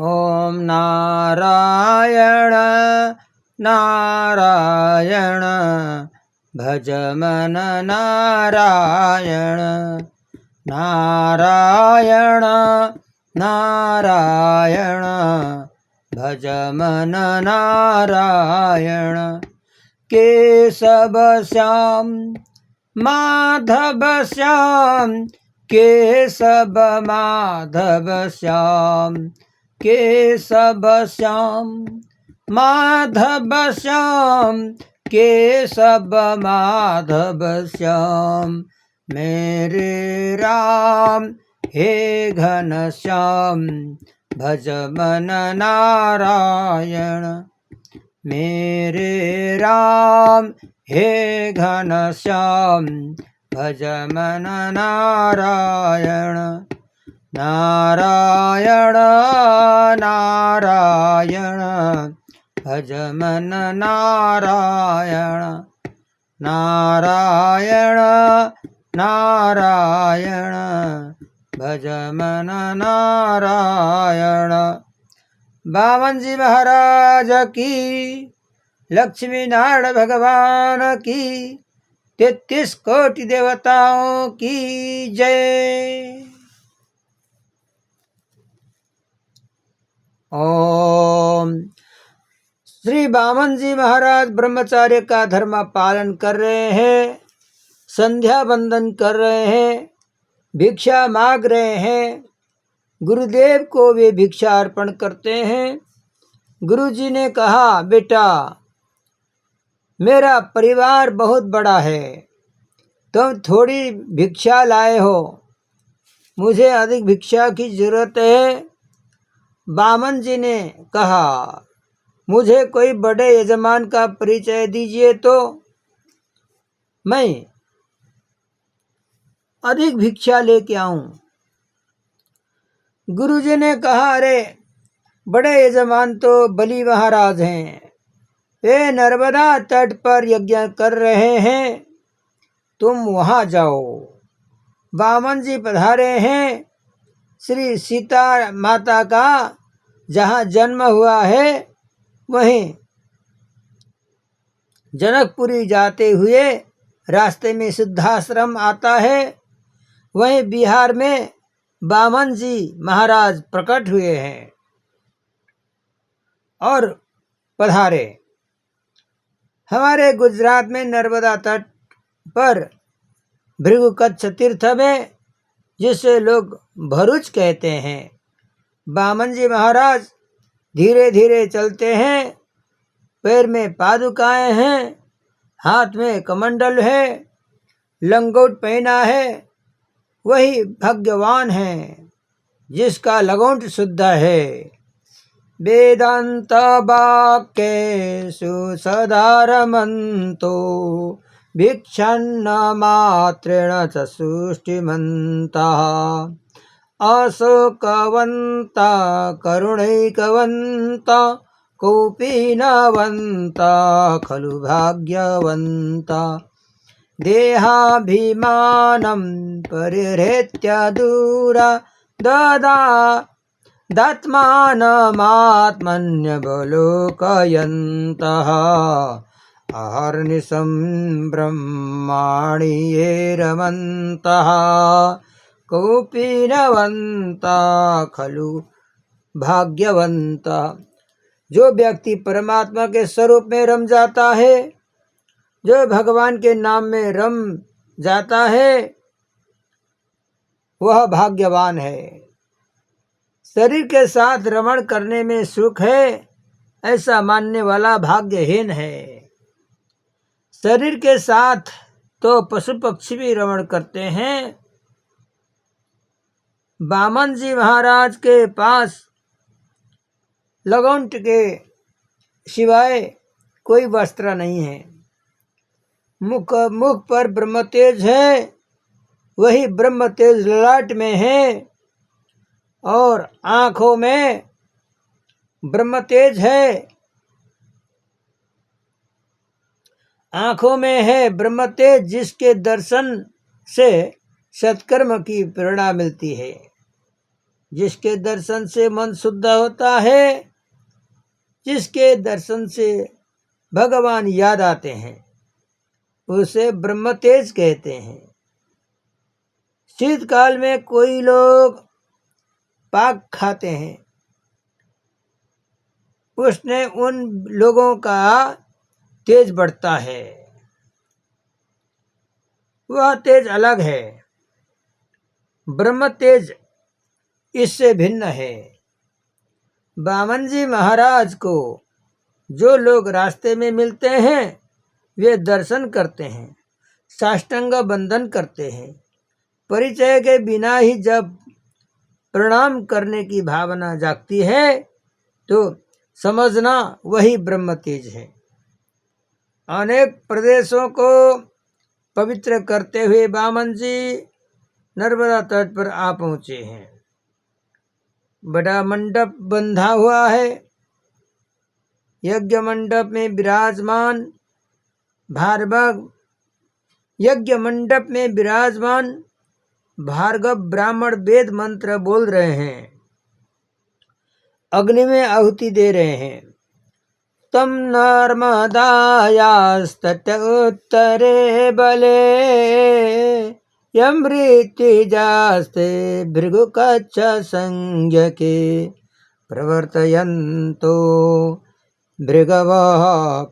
ओम नारायण नारायण भज मन नारायण नारायण नारायण भज मन नारायण केशव श्याम माधव श्याम केशव माधव श्याम केशव श्याम माधव श्याम केशव माधव श्याम मेरे राम हे घन श्याम भज मन नारायण मेरे राम हे घन श्याम भज मन नारायण नारायण नारायण भज मन नारायण नारायण नारायण भज मन नारायण। बामन जी महाराज की, लक्ष्मी नारायण भगवान की, 33 कोटि देवताओं की जय। ओम। श्री बामन जी महाराज ब्रह्मचार्य का धर्म पालन कर रहे हैं, संध्या बंदन कर रहे हैं, भिक्षा मांग रहे हैं। गुरुदेव को वे भिक्षा अर्पण करते हैं। गुरुजी ने कहा, बेटा मेरा परिवार बहुत बड़ा है, तुम थोड़ी भिक्षा लाए हो, मुझे अधिक भिक्षा की जरूरत है। बामन जी ने कहा, मुझे कोई बड़े यजमान का परिचय दीजिए तो मैं अधिक भिक्षा लेके आऊं। गुरुजी ने कहा, अरे बड़े यजमान तो बलि महाराज हैं, वे नर्मदा तट पर यज्ञ कर रहे हैं, तुम वहां जाओ। बामन जी पधारे हैं। श्री सीता माता का जहाँ जन्म हुआ है वहीं जनकपुरी जाते हुए रास्ते में सिद्धाश्रम आता है, वहीं बिहार में बामन जी महाराज प्रकट हुए हैं और पधारे। हमारे गुजरात में नर्मदा तट पर भृगुकच्छ तीर्थ में, जिसे लोग भरूच कहते हैं, बामन जी महाराज धीरे धीरे चलते हैं, पैर में पादुकाएं हैं, हाथ में कमंडल है, लंगोट पहना है। वही भगवान है जिसका लंगोट शुद्ध है। वेदांत वाक्येषु सदा रमन्तो भिक्षन्न मात्रेण च सुष्टिमन्तः अशोकवन्ता करुणैकवन्ता कौपीनवन्ता खलु भाग्यवन्ता देहाभिमानं परिहृत्य दूरा दात्मानमात्मन्यवलोकयन्तः अहर्निशं ब्रह्माणि ये रमन्तः कौपीनवन्ता खलु भाग्यवन्ता। जो व्यक्ति परमात्मा के स्वरूप में रम जाता है, जो भगवान के नाम में रम जाता है, वह भाग्यवान है। शरीर के साथ रमण करने में सुख है, ऐसा मानने वाला भाग्यहीन है। शरीर के साथ तो पशु पक्षी भी रमण करते हैं। बामन जी महाराज के पास लंगोट के सिवाय कोई वस्त्र नहीं है। मुख पर ब्रह्म तेज है, वही ब्रह्म तेज ललाट में है, और आँखों में ब्रह्म तेज है, आँखों में है ब्रह्म तेज, जिसके दर्शन से सत्कर्म की प्रेरणा मिलती है। जिसके दर्शन से मन शुद्ध होता है, जिसके दर्शन से भगवान याद आते हैं, उसे ब्रह्म तेज कहते हैं। शीतकाल में कोई लोग पाक खाते हैं, उसने उन लोगों का तेज बढ़ता है, वह तेज अलग है। ब्रह्म तेज इससे भिन्न है। बामन जी महाराज को जो लोग रास्ते में मिलते हैं वे दर्शन करते हैं, साष्टांग बंदन करते हैं। परिचय के बिना ही जब प्रणाम करने की भावना जागती है तो समझना वही ब्रह्म तेज है। अनेक प्रदेशों को पवित्र करते हुए बामन जी नर्मदा तट पर आ पहुंचे हैं। बड़ा मंडप बंधा हुआ है। यज्ञ मंडप में विराजमान भार्गव ब्राह्मण वेद मंत्र बोल रहे हैं, अग्नि में आहुति दे रहे हैं। तम नर्मदायास्तट उत्तरे बले यमृत्युजास्ते भृगुकच्छ संज्ञके प्रवर्तयन्तो भृगवः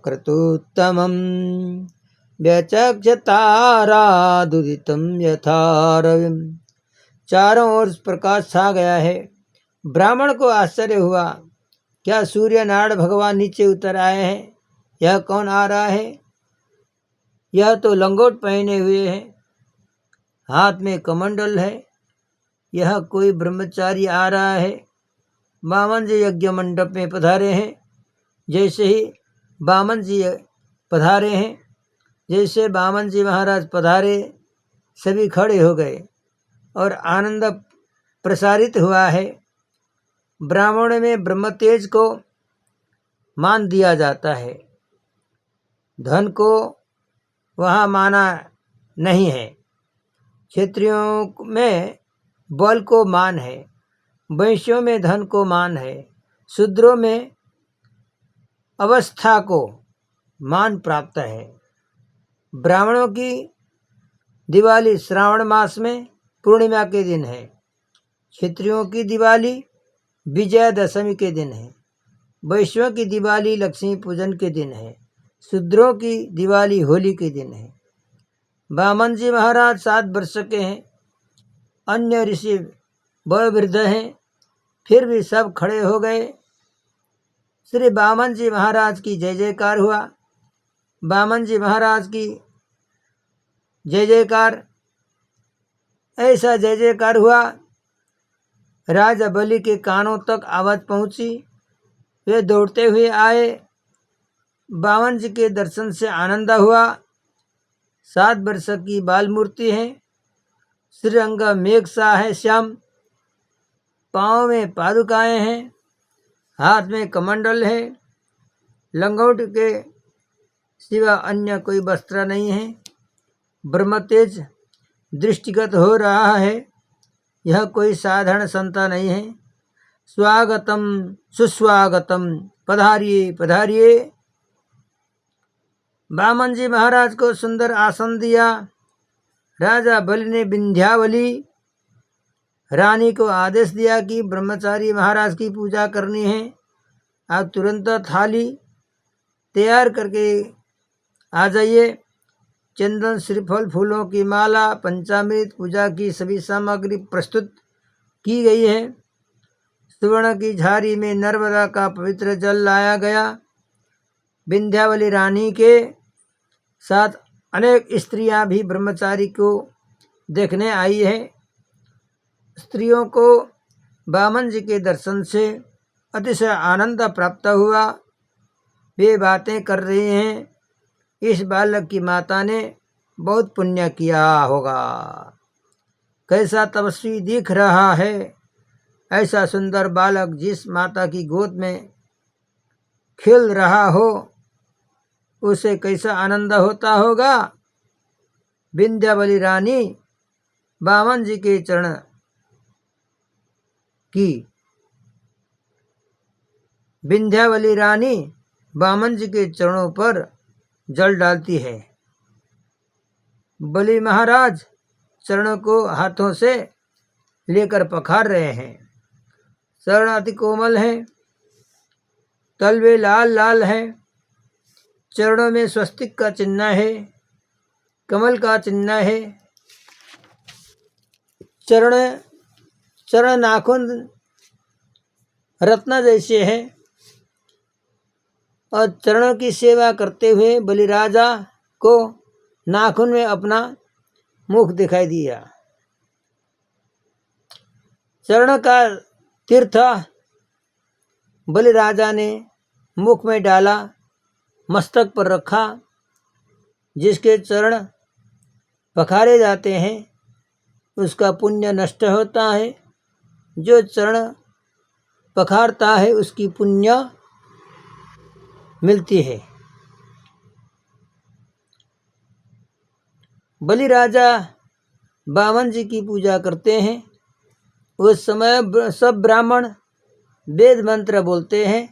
क्रतुत्तमं व्यचक्षतारादुदितं यथा रविम्। चारों ओर प्रकाश छा गया है। ब्राह्मण को आश्चर्य हुआ, क्या सूर्य नारायण भगवान नीचे उतर आए हैं? यह कौन आ रहा है? यह तो लंगोट पहने हुए है, हाथ में कमंडल है। यह कोई ब्रह्मचारी आ रहा है। बामन जी यज्ञ मंडप में पधारे हैं। जैसे ही बामन जी पधारे हैं, जैसे बामन जी महाराज पधारे, सभी खड़े हो गए और आनंद प्रसारित हुआ है। ब्राह्मण में ब्रह्म तेज को मान दिया जाता है, धन को वहाँ माना नहीं है। क्षत्रियों में बल को मान है, वैश्यों में धन को मान है, शूद्रों में अवस्था को मान प्राप्त है। ब्राह्मणों की दिवाली श्रावण मास में पूर्णिमा के दिन है। क्षत्रियों की दिवाली विजयादशमी के दिन है। वैश्यों की दिवाली लक्ष्मी पूजन के दिन है। शूद्रों की दिवाली होली के दिन है। बामन जी महाराज 7 वर्ष के हैं। अन्य ऋषि वयोवृद्ध हैं, फिर भी सब खड़े हो गए। श्री बामन जी महाराज की जय जयकार हुआ। बामन जी महाराज की जय जयकार, ऐसा जय जयकार हुआ, राजा बलि के कानों तक आवाज पहुंची। वे दौड़ते हुए आए। बामन जी के दर्शन से आनंद हुआ। 7 वर्ष की बाल मूर्ति है। श्रीअंग मेघ सा है श्याम, पाँव में पादुकाएं हैं, हाथ में कमंडल है। लंगोट के सिवा अन्य कोई वस्त्र नहीं है। ब्रह्म तेज दृष्टिगत हो रहा है। यह कोई साधारण संता नहीं है। स्वागतम सुस्वागतम, पधारिए पधारिए। बामन जी महाराज को सुंदर आसन दिया। राजा बलि ने विंध्यावली रानी को आदेश दिया कि ब्रह्मचारी महाराज की पूजा करनी है। आप तुरंत थाली तैयार करके आ जाइए। चंदन, श्रीफल, फूलों की माला, पंचामृत, पूजा की सभी सामग्री प्रस्तुत की गई है। सुवर्ण की झारी में नर्मदा का पवित्र जल लाया गया। विंध्यावली रानी के साथ अनेक स्त्रियां भी ब्रह्मचारी को देखने आई है। स्त्रियों को बामन जी के दर्शन से अतिशय आनंद प्राप्त हुआ। वे बातें कर रही हैं, इस बालक की माता ने बहुत पुण्य किया होगा, कैसा तपस्वी दिख रहा है। ऐसा सुंदर बालक जिस माता की गोद में खेल रहा हो, उसे कैसा आनंद होता होगा। विंध्यावली रानी बामन जी के चरण कि विंध्यावली रानी वामन जी के चरणों पर जल डालती है। बलि महाराज चरणों को हाथों से लेकर पखार रहे हैं। चरण अति कोमल हैं, तलवे लाल लाल हैं, चरणों में स्वस्तिक का चिन्ह है, कमल का चिन्ह है। चरण नाखून रत्न जैसे हैं और चरणों की सेवा करते हुए बलिराजा को नाखून में अपना मुख दिखाई दिया। चरण का तीर्थ बलिराजा ने मुख में डाला, मस्तक पर रखा। जिसके चरण पखारे जाते हैं उसका पुण्य नष्ट होता है, जो चरण पखारता है उसकी पुण्य मिलती है। बलिराजा वामन जी की पूजा करते हैं। उस समय सब ब्राह्मण वेद मंत्र बोलते हैं।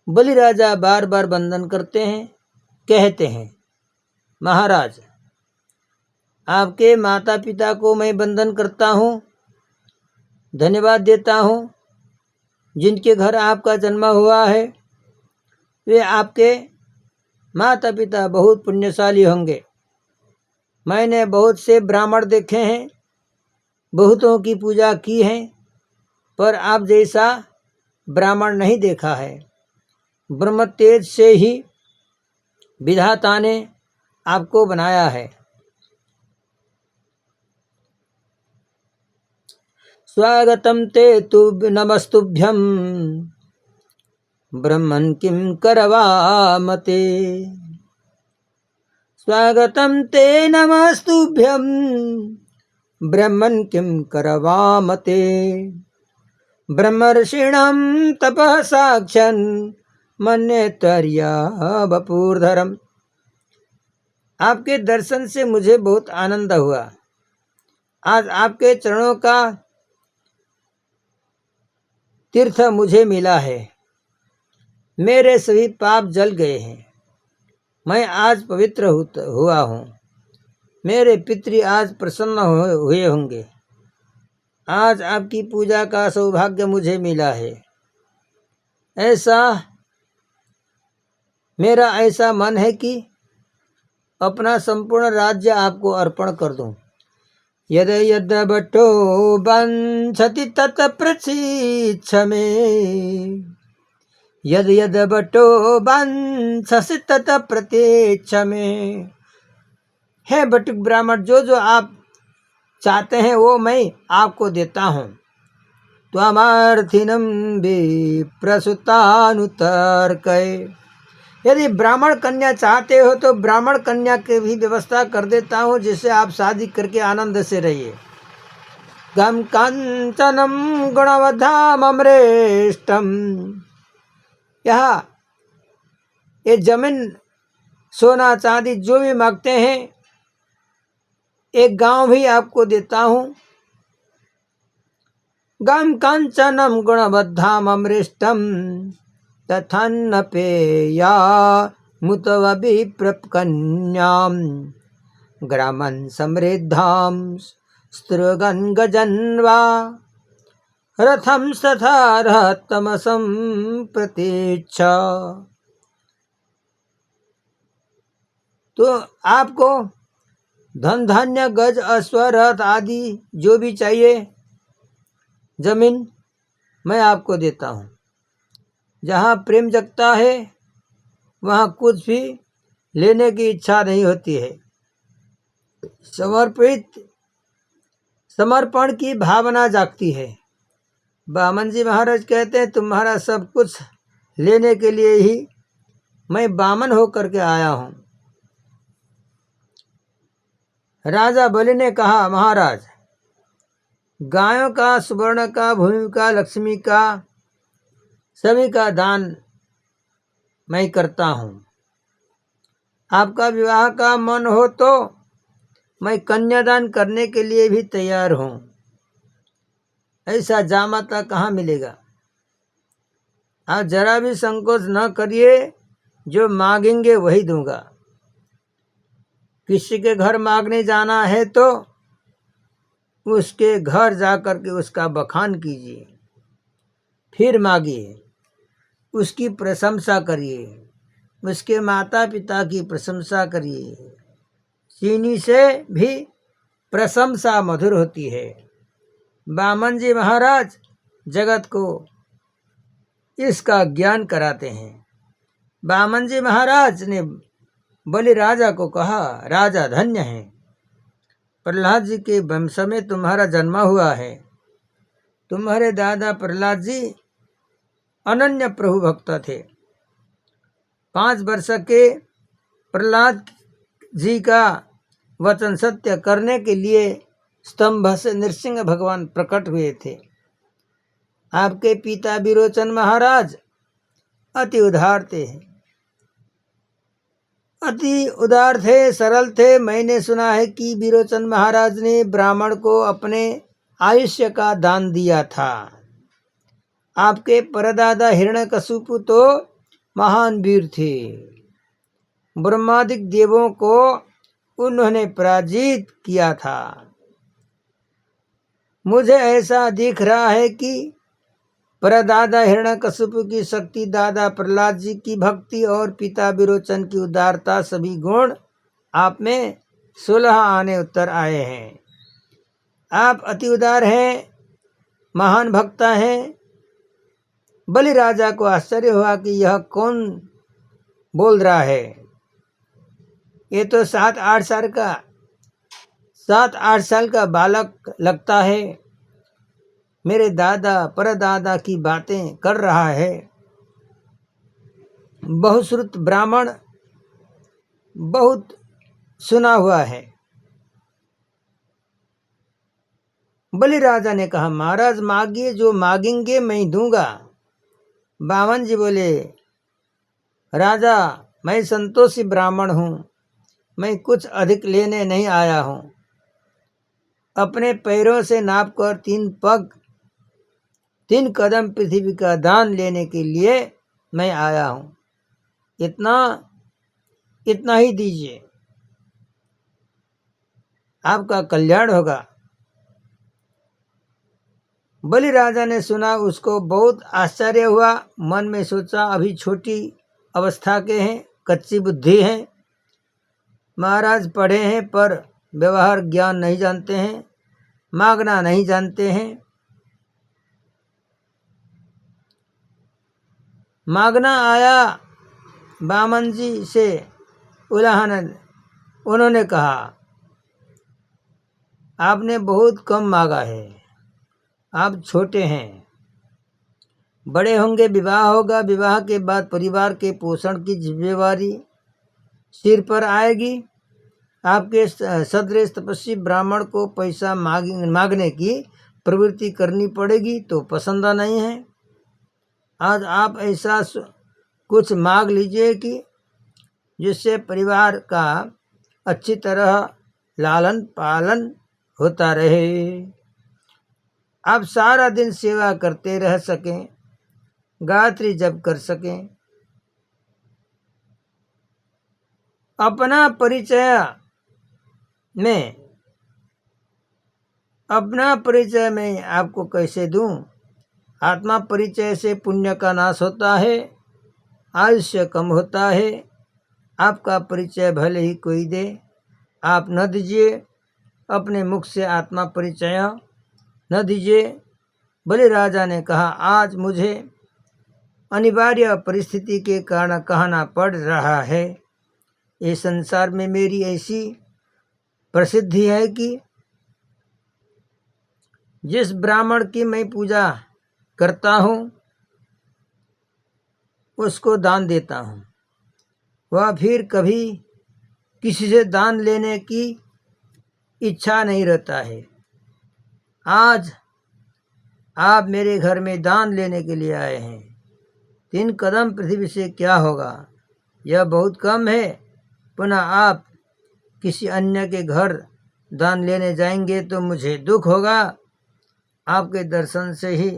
बलिराजा बार बार वंदन करते हैं, कहते हैं, महाराज आपके माता पिता को मैं वंदन करता हूँ, धन्यवाद देता हूँ। जिनके घर आपका जन्म हुआ है वे आपके माता पिता बहुत पुण्यशाली होंगे। मैंने बहुत से ब्राह्मण देखे हैं, बहुतों की पूजा की है, पर आप जैसा ब्राह्मण नहीं देखा है। ब्रह्म तेज से ही विधाता ने आपको बनाया है। स्वागतम ते तु नमस्तुभ्यं ब्रह्मन् किं करवामते। स्वागतम ते नमस्तुभ्यं ब्रह्मन् किं करवामते। ब्रह्मर्षिणां तपः साक्षन् मन्येतर्या वपुर्धरम्। आपके दर्शन से मुझे बहुत आनंद हुआ। आज आपके चरणों का तीर्थ मुझे मिला है। मेरे सभी पाप जल गए हैं। मैं आज पवित्र हुआ हूँ। मेरे पितृ आज प्रसन्न हुए होंगे। आज आपकी पूजा का सौभाग्य मुझे मिला है। मेरा ऐसा मन है कि अपना संपूर्ण राज्य आपको अर्पण कर दूं। यद यद बटो वंशति तत प्रसीच्छ मे। यद यद बटो वंशसि तत प्रतीच्छ मे। हे बटुक ब्राह्मण, जो जो आप चाहते हैं वो मैं आपको देता हूँ। त्वमर्थिनं विप्रसुतानुतर्कय। यदि ब्राह्मण कन्या चाहते हो तो ब्राह्मण कन्या की भी व्यवस्था कर देता हूँ, जिससे आप शादी करके आनंद से रहिए। गम कांचनम गुणवधाम अमृष्टम। ये जमीन, सोना चांदी जो भी मांगते हैं, एक गांव भी आपको देता हूँ। गम कांचनम गुणवधाम अमृष्टम तथन्न पेया मुतवभिप्रकन्याम ग्रामं समृद्धां स्त्रुगन गजन्वा रथम तथा रहतमसं प्रतीच्छ। तो आपको धन धान्य गज अश्व रथ आदि जो भी चाहिए जमीन मैं आपको देता हूँ। जहाँ प्रेम जगता है वहाँ कुछ भी लेने की इच्छा नहीं होती है। समर्पण की भावना जागती है। वामन जी महाराज कहते हैं, तुम्हारा सब कुछ लेने के लिए ही मैं वामन होकर के आया हूँ। राजा बलि ने कहा, महाराज गायों का, सुवर्ण का, भूमि का, लक्ष्मी का, सभी का दान मैं करता हूँ। आपका विवाह का मन हो तो मैं कन्यादान करने के लिए भी तैयार हूँ। ऐसा जामाता कहाँ मिलेगा। आप जरा भी संकोच न करिए, जो मांगेंगे वही दूंगा। किसी के घर मांगने जाना है तो उसके घर जाकर के उसका बखान कीजिए, फिर मांगिए, उसकी प्रशंसा करिए, उसके माता पिता की प्रशंसा करिए। चीनी से भी प्रशंसा मधुर होती है। बामन जी महाराज जगत को इसका ज्ञान कराते हैं। बामन जी महाराज ने बलि राजा को कहा, राजा धन्य है, प्रहलाद जी के वंश में तुम्हारा जन्म हुआ है। तुम्हारे दादा प्रहलाद जी अनन्य प्रभु भक्त थे। 5 वर्ष के प्रहलाद जी का वचन सत्य करने के लिए स्तंभ से नृसिंह भगवान प्रकट हुए थे। आपके पिता विरोचन महाराज अति उदार थे, सरल थे। मैंने सुना है कि विरोचन महाराज ने ब्राह्मण को अपने आयुष्य का दान दिया था। आपके परदादा हिरण्यकशिपु तो महान वीर थे। ब्रह्मादिक देवों को उन्होंने पराजित किया था। मुझे ऐसा दिख रहा है कि परदादा हिरण्यकशिपु की शक्ति, दादा प्रहलाद जी की भक्ति और पिता विरोचन की उदारता, सभी गुण आप में 16 आने उत्तर आए हैं। आप अति उदार हैं, महान भक्ता हैं। बलि राजा को आश्चर्य हुआ कि यह कौन बोल रहा है। ये तो 7-8 साल का बालक लगता है। मेरे दादा परदादा की बातें कर रहा है। बहुश्रुत ब्राह्मण, बहुत सुना हुआ है। बलि राजा ने कहा, महाराज मांगिए, जो मांगेंगे मैं दूंगा। बामन जी बोले, राजा मैं संतोषी ब्राह्मण हूँ, मैं कुछ अधिक लेने नहीं आया हूँ। अपने पैरों से नाप कर 3 कदम पृथ्वी का दान लेने के लिए मैं आया हूँ। इतना ही दीजिए, आपका कल्याण होगा। बलि राजा ने सुना, उसको बहुत आश्चर्य हुआ। मन में सोचा, अभी छोटी अवस्था के हैं, कच्ची बुद्धि है। महाराज पढ़े हैं पर व्यवहार ज्ञान नहीं जानते हैं, मांगना नहीं जानते हैं। मांगना आया बामन जी से उलाहन। उन्होंने कहा, आपने बहुत कम मांगा है, आप छोटे हैं, बड़े होंगे, विवाह होगा, विवाह के बाद परिवार के पोषण की जिम्मेवारी सिर पर आएगी। आपके सदृश तपस्वी ब्राह्मण को पैसा मांगने की प्रवृत्ति करनी पड़ेगी तो पसंद नहीं है। आज आप ऐसा कुछ मांग लीजिए कि जिससे परिवार का अच्छी तरह लालन पालन होता रहे, आप सारा दिन सेवा करते रह सकें, गायत्री जप कर सकें। अपना परिचय मैं आपको कैसे दूं। आत्मा परिचय से पुण्य का नाश होता है, आयुष्य कम होता है। आपका परिचय भले ही कोई दे, आप न दीजिए। अपने मुख से आत्मा परिचय न दीजिए। बलि राजा ने कहा, आज मुझे अनिवार्य परिस्थिति के कारण कहना पड़ रहा है। इस संसार में मेरी ऐसी प्रसिद्धि है कि जिस ब्राह्मण की मैं पूजा करता हूँ उसको दान देता हूँ, वह फिर कभी किसी से दान लेने की इच्छा नहीं रहता है। आज आप मेरे घर में दान लेने के लिए आए हैं। 3 कदम पृथ्वी से क्या होगा, यह बहुत कम है। पुनः आप किसी अन्य के घर दान लेने जाएंगे तो मुझे दुख होगा। आपके दर्शन से ही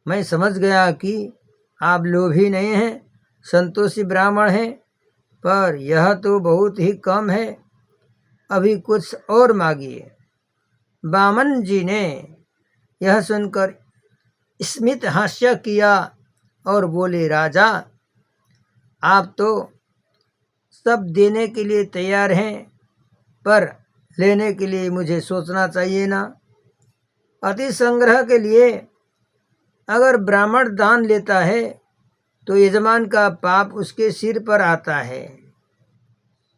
मैं समझ गया कि आप लोभी नहीं हैं, संतोषी ब्राह्मण हैं, पर यह तो बहुत ही कम है, अभी कुछ और मांगिए। वामन जी ने यह सुनकर स्मित हास्य किया और बोले, राजा आप तो सब देने के लिए तैयार हैं, पर लेने के लिए मुझे सोचना चाहिए ना। अति संग्रह के लिए अगर ब्राह्मण दान लेता है तो यजमान का पाप उसके सिर पर आता है।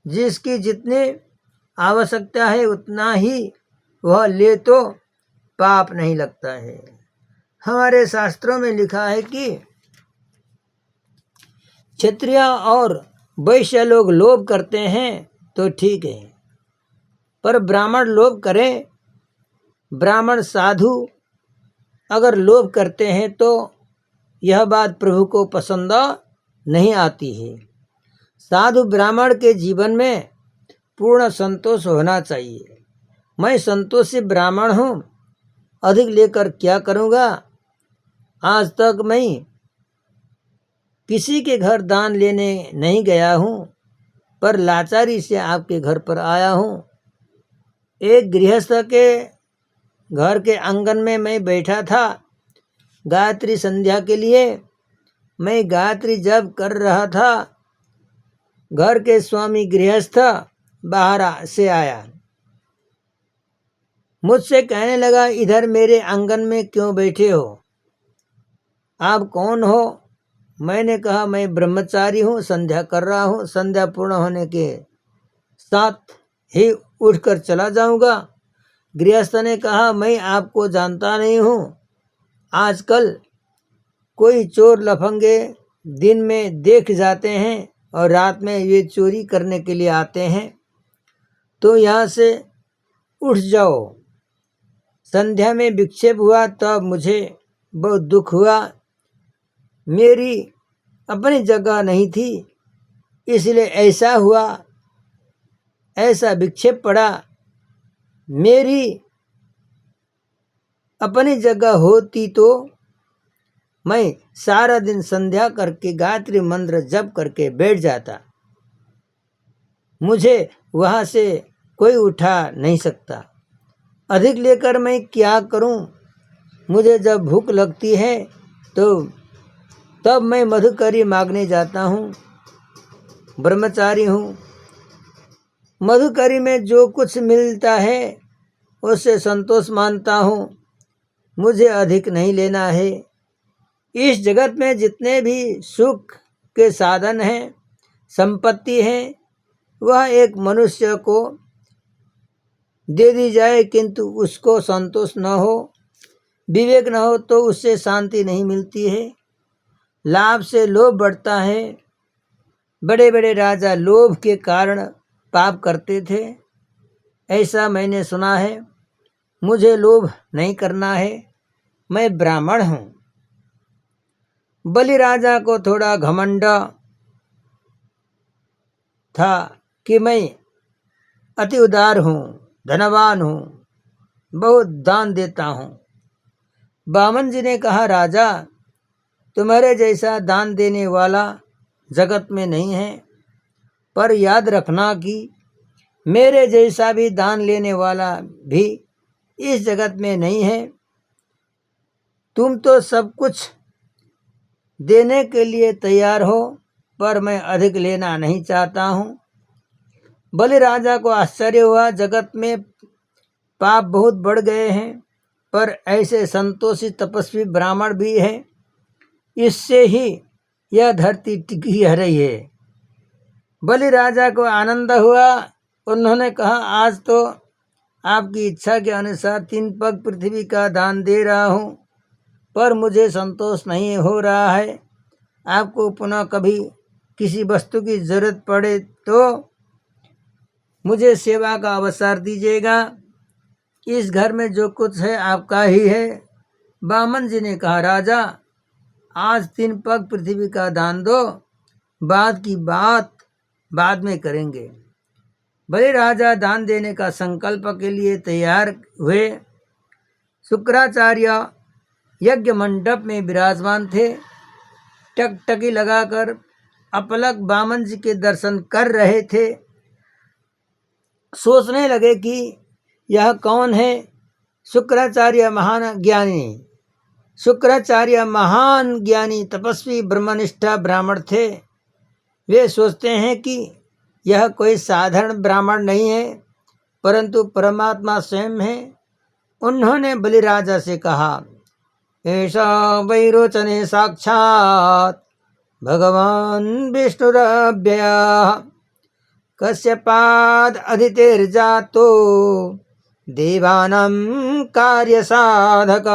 जिसकी जितनी आवश्यकता है उतना ही वह ले तो पाप नहीं लगता है। हमारे शास्त्रों में लिखा है कि क्षत्रिय और वैश्य लोग लोभ करते हैं तो ठीक है, पर ब्राह्मण लोभ करें, ब्राह्मण साधु अगर लोभ करते हैं तो यह बात प्रभु को पसंद नहीं आती है। साधु ब्राह्मण के जीवन में पूर्ण संतोष होना चाहिए। मैं संतोषी ब्राह्मण हूँ, अधिक लेकर क्या करूँगा। आज तक मैं किसी के घर दान लेने नहीं गया हूँ, पर लाचारी से आपके घर पर आया हूँ। एक गृहस्थ के घर के आंगन में मैं बैठा था गायत्री संध्या के लिए। मैं गायत्री जप कर रहा था, घर के स्वामी गृहस्थ बाहर से आया, मुझसे कहने लगा, इधर मेरे आंगन में क्यों बैठे हो, आप कौन हो। मैंने कहा, मैं ब्रह्मचारी हूँ, संध्या कर रहा हूँ, संध्या पूर्ण होने के साथ ही उठकर चला जाऊंगा। गृहस्थ ने कहा, मैं आपको जानता नहीं हूँ, आजकल कोई चोर लफंगे दिन में देख जाते हैं और रात में ये चोरी करने के लिए आते हैं, तो यहाँ से उठ जाओ। संध्या में विक्षेप हुआ तब मुझे बहुत दुख हुआ, मेरी अपनी जगह नहीं थी, इसलिए ऐसा हुआ, ऐसा विक्षेप पड़ा। मेरी अपनी जगह होती तो मैं सारा दिन संध्या करके गायत्री मंत्र जप करके बैठ जाता, मुझे वहाँ से कोई उठा नहीं सकता। अधिक लेकर मैं क्या करूं। मुझे जब भूख लगती है तो तब मैं मधुकरी मांगने जाता हूँ, ब्रह्मचारी हूँ। मधुकरी में जो कुछ मिलता है उससे संतोष मानता हूँ, मुझे अधिक नहीं लेना है। इस जगत में जितने भी सुख के साधन हैं, संपत्ति है, वह एक मनुष्य को दे दी जाए, किंतु उसको संतोष न हो, विवेक न हो तो उससे शांति नहीं मिलती है। लाभ से लोभ बढ़ता है। बड़े बड़े राजा लोभ के कारण पाप करते थे, ऐसा मैंने सुना है। मुझे लोभ नहीं करना है, मैं ब्राह्मण हूँ। बलि राजा को थोड़ा घमंड था कि मैं अति उदार हूँ, धनवान हूँ, बहुत दान देता हूँ। वामन जी ने कहा, राजा तुम्हारे जैसा दान देने वाला जगत में नहीं है, पर याद रखना कि मेरे जैसा भी दान लेने वाला भी इस जगत में नहीं है। तुम तो सब कुछ देने के लिए तैयार हो, पर मैं अधिक लेना नहीं चाहता हूँ। बलि राजा को आश्चर्य हुआ, जगत में पाप बहुत बढ़ गए हैं, पर ऐसे संतोषी तपस्वी ब्राह्मण भी हैं, इससे ही यह धरती टिकी रही है। बलि राजा को आनंद हुआ। उन्होंने कहा, आज तो आपकी इच्छा के अनुसार 3 पग पृथ्वी का दान दे रहा हूँ, पर मुझे संतोष नहीं हो रहा है। आपको पुनः कभी किसी वस्तु की जरूरत पड़े तो मुझे सेवा का अवसर दीजिएगा। इस घर में जो कुछ है आपका ही है। वामन जी ने कहा, राजा आज 3 पग पृथ्वी का दान दो, बाद की बात बाद में करेंगे। बलि राजा दान देने का संकल्प के लिए तैयार हुए। शुक्राचार्य यज्ञ मंडप में विराजमान थे। टकटकी लगाकर अपलक बामन जी के दर्शन कर रहे थे। सोचने लगे कि यह कौन है। शुक्राचार्य महान ज्ञानी तपस्वी ब्रह्मनिष्ठा ब्राह्मण थे। वे सोचते हैं कि यह कोई साधारण ब्राह्मण नहीं है, परंतु परमात्मा स्वयं है। उन्होंने बलिराजा से कहा, ऐसा वैरोचने साक्षात भगवान विष्णुरव्ययः कश्यपाद अदितेर्जातो देवानां कार्य साधक।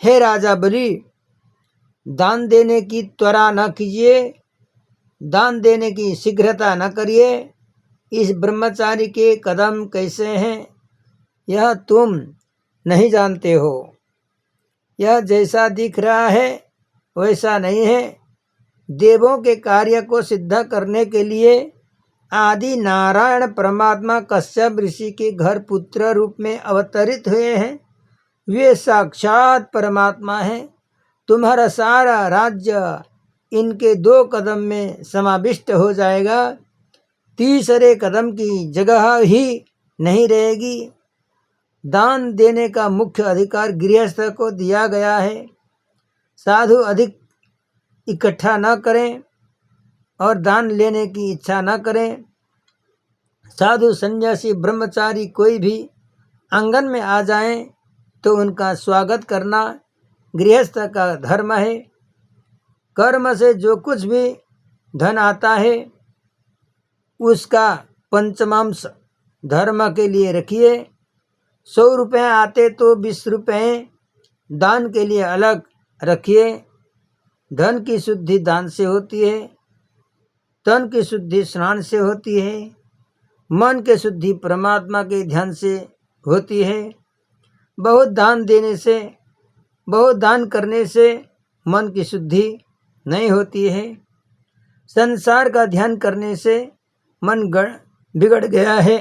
हे राजा बलि, दान देने की त्वरा न कीजिए, दान देने की शीघ्रता न करिए। इस ब्रह्मचारी के कदम कैसे हैं यह तुम नहीं जानते हो। यह जैसा दिख रहा है वैसा नहीं है। देवों के कार्य को सिद्ध करने के लिए आदि नारायण परमात्मा कश्यप ऋषि के घर पुत्र रूप में अवतरित हुए हैं। वे साक्षात परमात्मा हैं। तुम्हारा सारा राज्य इनके 2 कदम में समाविष्ट हो जाएगा। तीसरे कदम की जगह ही नहीं रहेगी। दान देने का मुख्य अधिकार गृहस्थ को दिया गया है। साधु अधिक इकट्ठा न करें और दान लेने की इच्छा न करें। साधु सन्यासी ब्रह्मचारी कोई भी आंगन में आ जाएं तो उनका स्वागत करना गृहस्थ का धर्म है। कर्म से जो कुछ भी धन आता है उसका पंचमांश धर्म के लिए रखिए। 100 रुपये आते तो 20 रुपये दान के लिए अलग रखिए। धन की शुद्धि दान से होती है, तन की शुद्धि स्नान से होती है, मन की शुद्धि परमात्मा के ध्यान से होती है। बहुत दान करने से मन की शुद्धि नहीं होती है। संसार का ध्यान करने से मन बिगड़ गया है।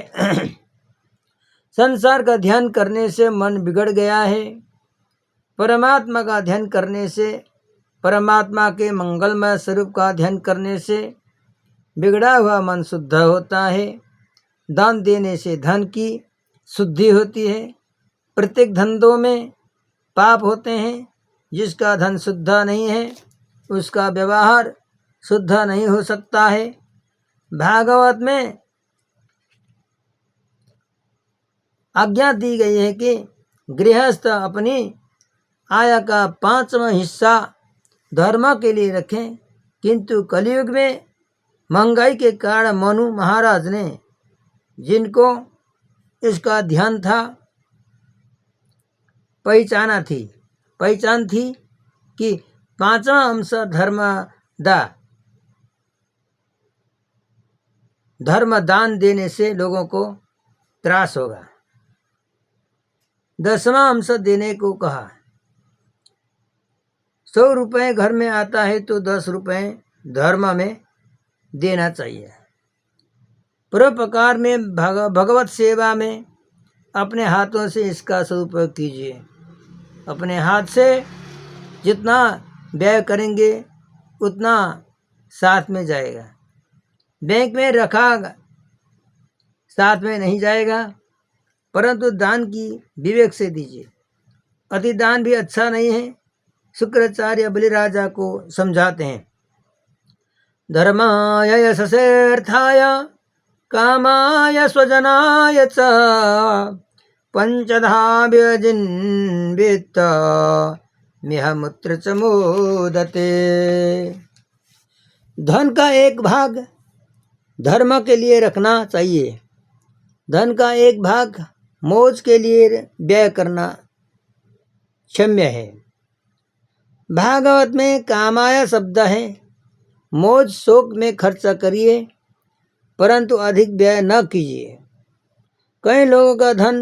संसार का ध्यान करने से मन बिगड़ गया है। परमात्मा का ध्यान करने से, परमात्मा के मंगलमय स्वरूप का ध्यान करने से बिगड़ा हुआ मन शुद्ध होता है। दान देने से धन की शुद्धि होती है। प्रत्येक धंधों में पाप होते हैं। जिसका धन शुद्ध नहीं है उसका व्यवहार शुद्ध नहीं हो सकता है। भागवत में आज्ञा दी गई है कि गृहस्थ अपनी आय का 5वां हिस्सा धर्म के लिए रखें, किंतु कलयुग में महंगाई के कारण मनु महाराज ने, जिनको इसका ध्यान था, पहचान थी कि 5वां अंश धर्म दान देने से लोगों को त्रास होगा। 10वां अंश देने को कहा। 100 रुपये घर में आता है तो 10 रुपये धर्म में देना चाहिए। परोपकार में भगवत सेवा में अपने हाथों से इसका सदुपयोग कीजिए। अपने हाथ से जितना व्यय करेंगे उतना साथ में जाएगा। बैंक में रखा साथ में नहीं जाएगा, परंतु दान की विवेक से दीजिए। अति दान भी अच्छा नहीं है। शुक्राचार्य बलिराजा को समझाते हैं, धर्माय यशसेर्थाय कामाय स्वजनाय च पंचधा व्यजिन्वित मिह मूत्र च मोदते। धन का एक भाग धर्म के लिए रखना चाहिए। धन का एक भाग मौज के लिए व्यय करना क्षम्य है। भागवत में कामाय शब्द है। मौज शौक में खर्च करिए, परंतु अधिक व्यय न कीजिए। कई लोगों का धन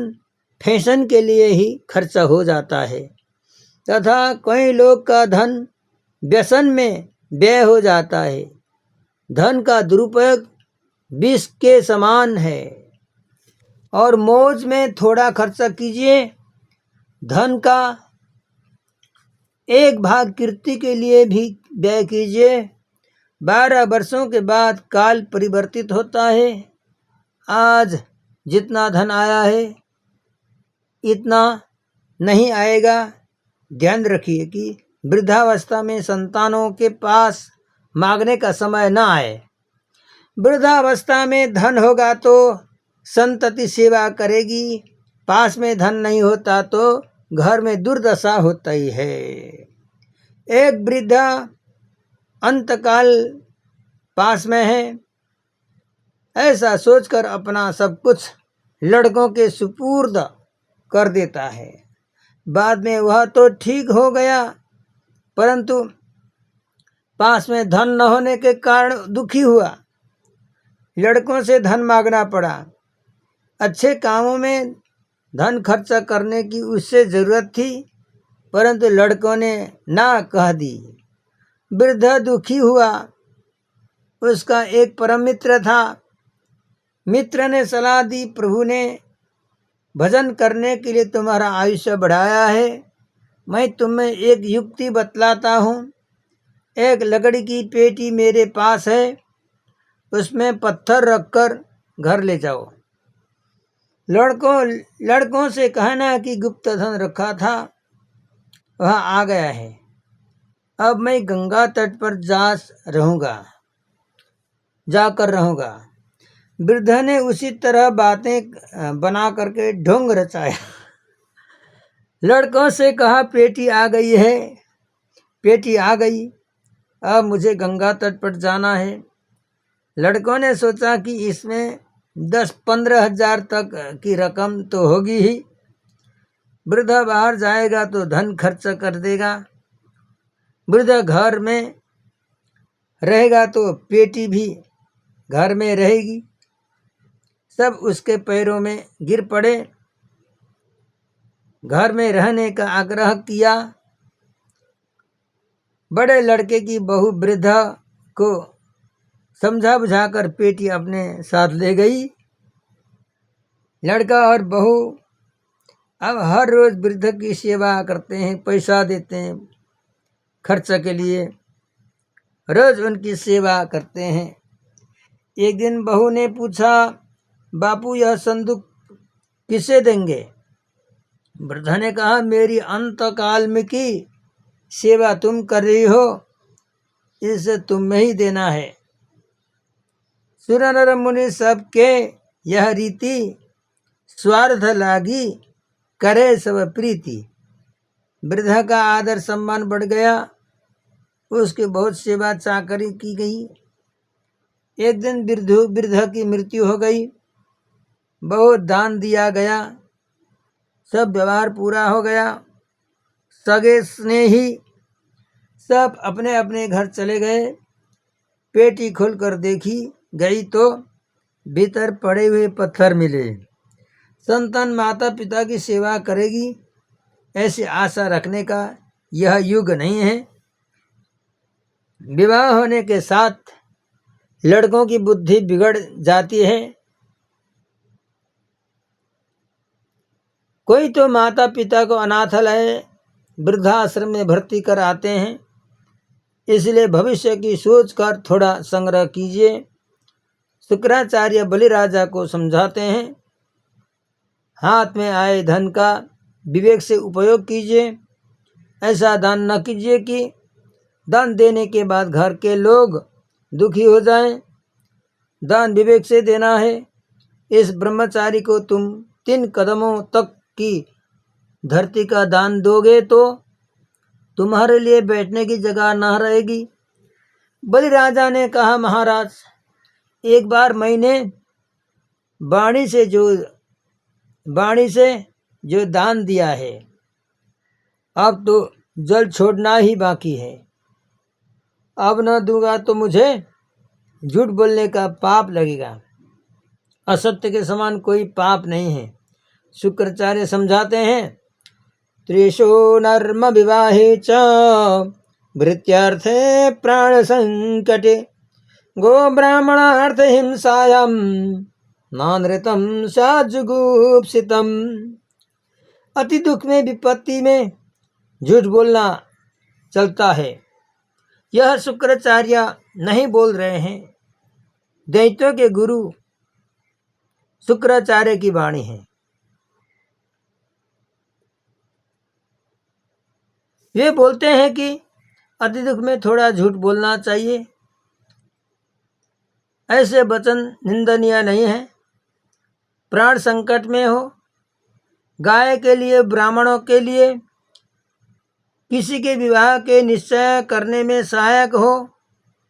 फैशन के लिए ही खर्चा हो जाता है, तथा कई लोग का धन व्यसन में व्यय हो जाता है। धन का दुरुपयोग विष के समान है। और मौज में थोड़ा खर्चा कीजिए धन का एक भाग कीर्ति के लिए भी व्यय कीजिए। 12 वर्षों के बाद काल परिवर्तित होता है। आज जितना धन आया है इतना नहीं आएगा। ध्यान रखिए कि वृद्धावस्था में संतानों के पास मांगने का समय न आए। वृद्धावस्था में धन होगा तो संतति सेवा करेगी, पास में धन नहीं होता तो घर में दुर्दशा होता ही है। एक वृद्धा अंतकाल पास में है, ऐसा सोचकर अपना सब कुछ लड़कों के सुपुर्द कर देता है। बाद में वह तो ठीक हो गया, परंतु पास में धन न होने के कारण दुखी हुआ। लड़कों से धन मांगना पड़ा। अच्छे कामों में धन खर्चा करने की उससे ज़रूरत थी, परंतु लड़कों ने ना कह दी। वृद्ध दुखी हुआ। उसका एक परम मित्र था। मित्र ने सलाह दी, प्रभु ने भजन करने के लिए तुम्हारा आयुष्य बढ़ाया है। मैं तुम्हें एक युक्ति बतलाता हूँ। एक लकड़ी की पेटी मेरे पास है, उसमें पत्थर रखकर घर ले जाओ। लड़कों से कहना कि गुप्त धन रखा था वह आ गया है। अब मैं गंगा तट पर जाकर रहूँगा। वृद्ध ने उसी तरह बातें बना करके ढोंग रचाया। लड़कों से कहा पेटी आ गई है। पेटी आ गई, अब मुझे गंगा तट पर जाना है। लड़कों ने सोचा कि इसमें 10-15 हजार तक की रकम तो होगी ही। वृद्ध बाहर जाएगा तो धन खर्च कर देगा। वृद्ध घर में रहेगा तो पेटी भी घर में रहेगी। सब उसके पैरों में गिर पड़े। घर में रहने का आग्रह किया। बड़े लड़के की बहू वृद्ध को समझा बुझाकर पेटी अपने साथ ले गई। लड़का और बहू अब हर रोज वृद्ध की सेवा करते हैं, पैसा देते हैं खर्च के लिए, रोज उनकी सेवा करते हैं। एक दिन बहू ने पूछा, बापू यह संदूक किसे देंगे? वृद्ध ने कहा, मेरी अंतकाल में की सेवा तुम कर रही हो, इसे तुम्हें ही देना है। सुर नर मुनि सबके यह रीति, स्वार्थ लागी करे सब प्रीति। वृद्ध का आदर सम्मान बढ़ गया। उसकी बहुत सेवा चाकरी की गई। एक दिन वृद्ध की मृत्यु हो गई। बहुत दान दिया गया। सब व्यवहार पूरा हो गया। सगे स्नेही सब अपने अपने घर चले गए। पेटी खोलकर देखी गई तो भीतर पड़े हुए पत्थर मिले। संतान माता पिता की सेवा करेगी ऐसी आशा रखने का यह युग नहीं है। विवाह होने के साथ लड़कों की बुद्धि बिगड़ जाती है। कोई तो माता पिता को अनाथालय वृद्धाश्रम में भर्ती कर आते हैं। इसलिए भविष्य की सोच कर थोड़ा संग्रह कीजिए। शुक्राचार्य बलि राजा को समझाते हैं, हाथ में आए धन का विवेक से उपयोग कीजिए। ऐसा दान न कीजिए कि दान देने के बाद घर के लोग दुखी हो जाएं। दान विवेक से देना है। इस ब्रह्मचारी को तुम 3 कदमों तक की धरती का दान दोगे तो तुम्हारे लिए बैठने की जगह न रहेगी। बलि राजा ने कहा, महाराज एक बार मैंने वाणी से जो दान दिया है, अब तो जल छोड़ना ही बाकी है। अब न दूंगा तो मुझे झूठ बोलने का पाप लगेगा। असत्य के समान कोई पाप नहीं है। शुक्राचार्य समझाते हैं, त्रिषु नर्म विवाहे च भृत्यार्थे प्राण संकटे गो ब्राह्मणार्थ हिंसायां नानृतं स्याज्जुगुप्सितम्। अति दुख में, विपत्ति में झूठ बोलना चलता है। यह शुक्राचार्य नहीं बोल रहे हैं, दैत्यों के गुरु शुक्राचार्य की वाणी है। वे बोलते हैं कि अति दुख में थोड़ा झूठ बोलना चाहिए। ऐसे वचन निंदनीय नहीं है। प्राण संकट में हो, गाय के लिए, ब्राह्मणों के लिए, किसी के विवाह के निश्चय करने में सहायक हो,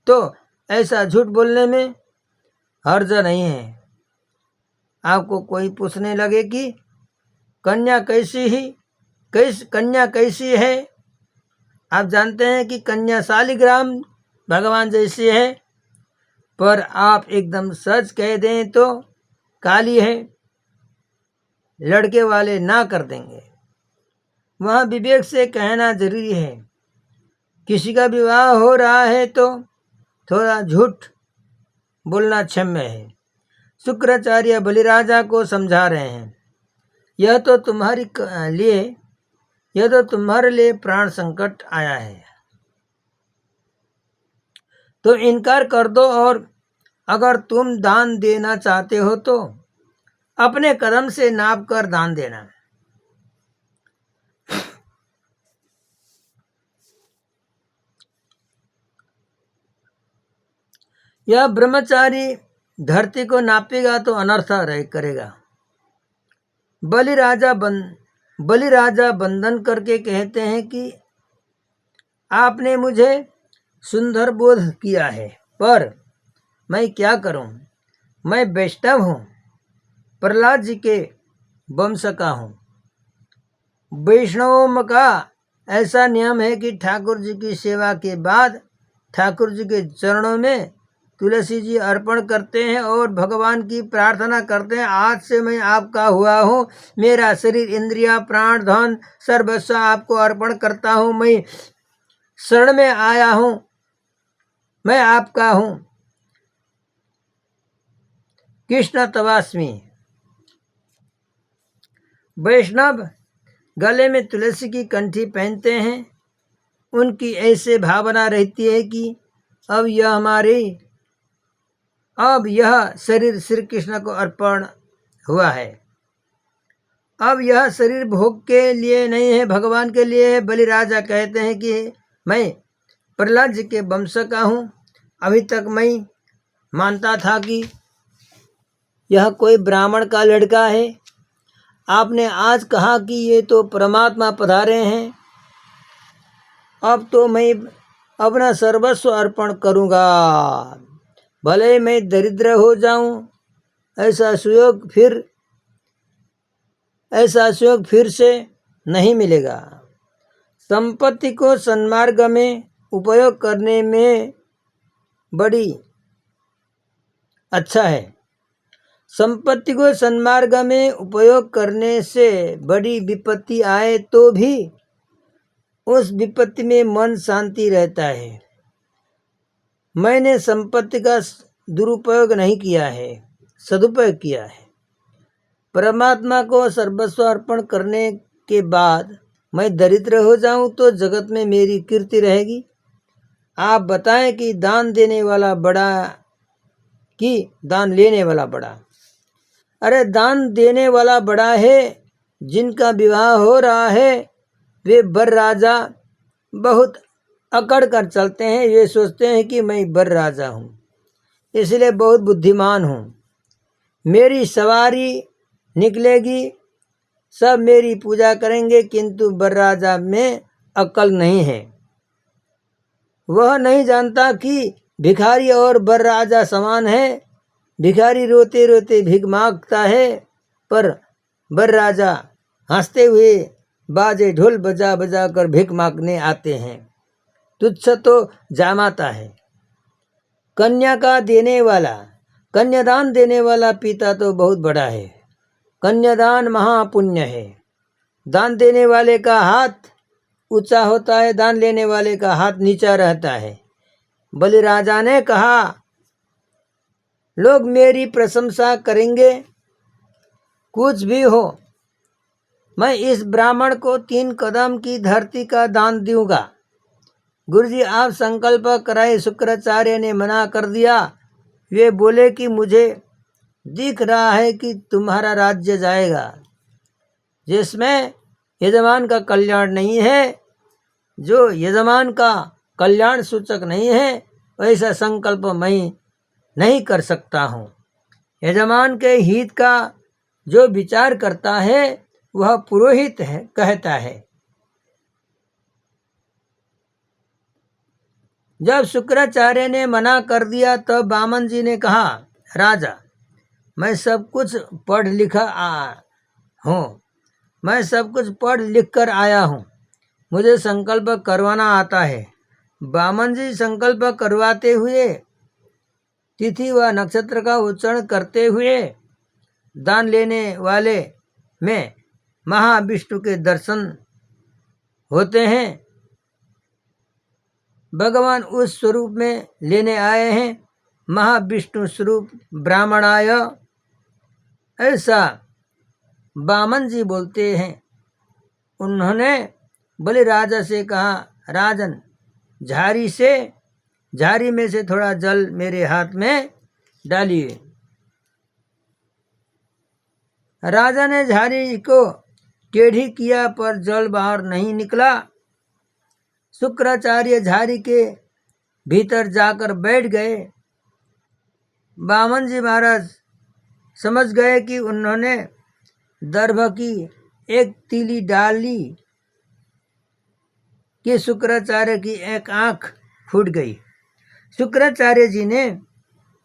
तो ऐसा झूठ बोलने में हर्ज नहीं है। आपको कोई पूछने लगे कि कन्या कैसी है, आप जानते हैं कि कन्या शालिग्राम भगवान जैसी है, पर आप एकदम सच कह दें तो काली है, लड़के वाले ना कर देंगे। वहाँ विवेक से कहना जरूरी है। किसी का विवाह हो रहा है तो थोड़ा झूठ बोलना क्षम्य है। शुक्राचार्य बलिराजा को समझा रहे हैं, यह तो तुम्हारे लिए प्राण संकट आया है, तो इनकार कर दो, और अगर तुम दान देना चाहते हो तो अपने कदम से नाप कर दान देना। यह ब्रह्मचारी धरती को नापेगा तो अनर्थ करेगा। बलिराजा बंधन करके कहते हैं कि आपने मुझे सुंदर बोध किया है, पर मैं क्या करूं, मैं वैष्णव हूं, प्रहलाद जी के वंश का हूं। वैष्णवों का ऐसा नियम है कि ठाकुर जी की सेवा के बाद ठाकुर जी के चरणों में तुलसी जी अर्पण करते हैं और भगवान की प्रार्थना करते हैं, आज से मैं आपका हुआ हूँ, मेरा शरीर, इंद्रिया, प्राण, धन सर्वस्व आपको अर्पण करता हूँ, मैं शरण में आया हूँ, मैं आपका हूँ, कृष्ण तवास्मि। वैष्णव गले में तुलसी की कंठी पहनते हैं। उनकी ऐसे भावना रहती है कि अब यह शरीर श्री कृष्ण को अर्पण हुआ है, अब यह शरीर भोग के लिए नहीं है, भगवान के लिए है। बलिराजा कहते हैं कि मैं प्रहलाद जी के वंश का हूँ। अभी तक मैं मानता था कि यह कोई ब्राह्मण का लड़का है, आपने आज कहा कि ये तो परमात्मा पधारे हैं, अब तो मैं अपना सर्वस्व अर्पण करूँगा, भले मैं दरिद्र हो जाऊं, ऐसा सुयोग फिर से नहीं मिलेगा। संपत्ति को सन्मार्ग में उपयोग करने में बड़ी अच्छा है। संपत्ति को सन्मार्ग में उपयोग करने से बड़ी विपत्ति आए तो भी उस विपत्ति में मन शांति रहता है। मैंने संपत्ति का दुरुपयोग नहीं किया है, सदुपयोग किया है। परमात्मा को सर्वस्व अर्पण करने के बाद मैं दरिद्र हो जाऊं तो जगत में मेरी कीर्ति रहेगी। आप बताएं कि दान देने वाला बड़ा कि दान लेने वाला बड़ा? अरे दान देने वाला बड़ा है। जिनका विवाह हो रहा है वे वर राजा बहुत अकड़ कर चलते हैं, वे सोचते हैं कि मैं वर राजा हूँ, इसलिए बहुत बुद्धिमान हूँ, मेरी सवारी निकलेगी, सब मेरी पूजा करेंगे, किंतु वर राजा में अक्ल नहीं है। वह नहीं जानता कि भिखारी और वर राजा समान है। भिखारी रोते रोते भीख मांगता है, पर वर राजा हंसते हुए बाजे ढोल बजा बजा कर भीख मांगने आते हैं। तुच्छ तो जामाता है। कन्यादान देने वाला पिता तो बहुत बड़ा है। कन्यादान महापुण्य है। दान देने वाले का हाथ ऊंचा होता है, दान लेने वाले का हाथ नीचा रहता है। बलिराजा ने कहा, लोग मेरी प्रशंसा करेंगे, कुछ भी हो, मैं इस ब्राह्मण को 3 कदम की धरती का दान दूंगा। गुरुजी आप संकल्प कराए। शुक्राचार्य ने मना कर दिया। वे बोले कि मुझे दिख रहा है कि तुम्हारा राज्य जाएगा, जिसमें यजमान का कल्याण नहीं है, जो यजमान का कल्याण सूचक नहीं है, वैसा संकल्प मैं नहीं कर सकता हूँ। यजमान के हित का जो विचार करता है वह पुरोहित है कहता है। जब शुक्राचार्य ने मना कर दिया तब वामन जी ने कहा, राजा मैं सब कुछ पढ़ लिख कर आया हूँ। मुझे संकल्प करवाना आता है। वामन जी संकल्प करवाते हुए तिथि व नक्षत्र का उच्चारण करते हुए दान लेने वाले में महाविष्णु के दर्शन होते हैं। भगवान उस स्वरूप में लेने आए हैं। महाविष्णु स्वरूप ब्राह्मणाय, ऐसा वामन जी बोलते हैं। उन्होंने बलि राजा से कहा, राजन झारी में से थोड़ा जल मेरे हाथ में डालिए। राजा ने झारी को टेढ़ी किया पर जल बाहर नहीं निकला। शुक्राचार्य झारी के भीतर जाकर बैठ गए। वामन जी महाराज समझ गए कि उन्होंने दर्भ की एक तीली डाली कि शुक्राचार्य की एक आंख फूट गई। शुक्राचार्य जी ने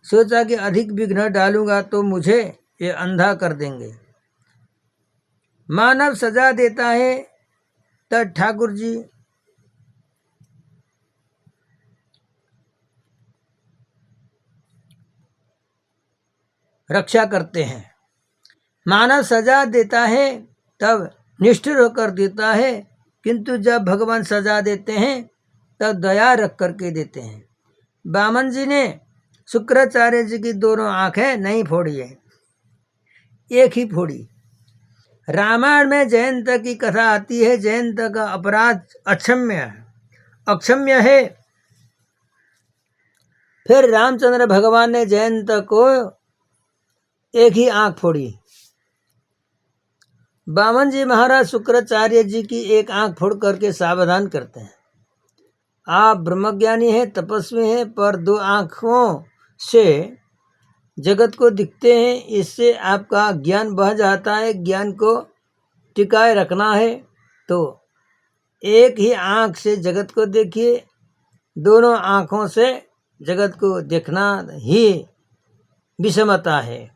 सोचा कि अधिक विघ्न डालूंगा तो मुझे ये अंधा कर देंगे। मानव सजा देता है तब ठाकुर जी रक्षा करते हैं। मानव सजा देता है तब निष्ठुर होकर देता है, किंतु जब भगवान सजा देते हैं तब दया रख करके देते हैं। वामन जी ने शुक्राचार्य जी की दोनों आंखें नहीं फोड़ी है, एक ही फोड़ी। रामायण में जयंत की कथा आती है। जयंत का अपराध अक्षम्य है। फिर रामचंद्र भगवान ने जयंत को एक ही आंख फोड़ी। वामन जी महाराज शुक्राचार्य जी की एक आंख फोड़ करके सावधान करते हैं। आप ब्रह्मज्ञानी हैं, तपस्वी हैं, पर 2 आंखों से जगत को दिखते हैं। इससे आपका ज्ञान बह जाता है। ज्ञान को टिकाए रखना है तो एक ही आंख से जगत को देखिए। दोनों आंखों से जगत को देखना ही विषमता है।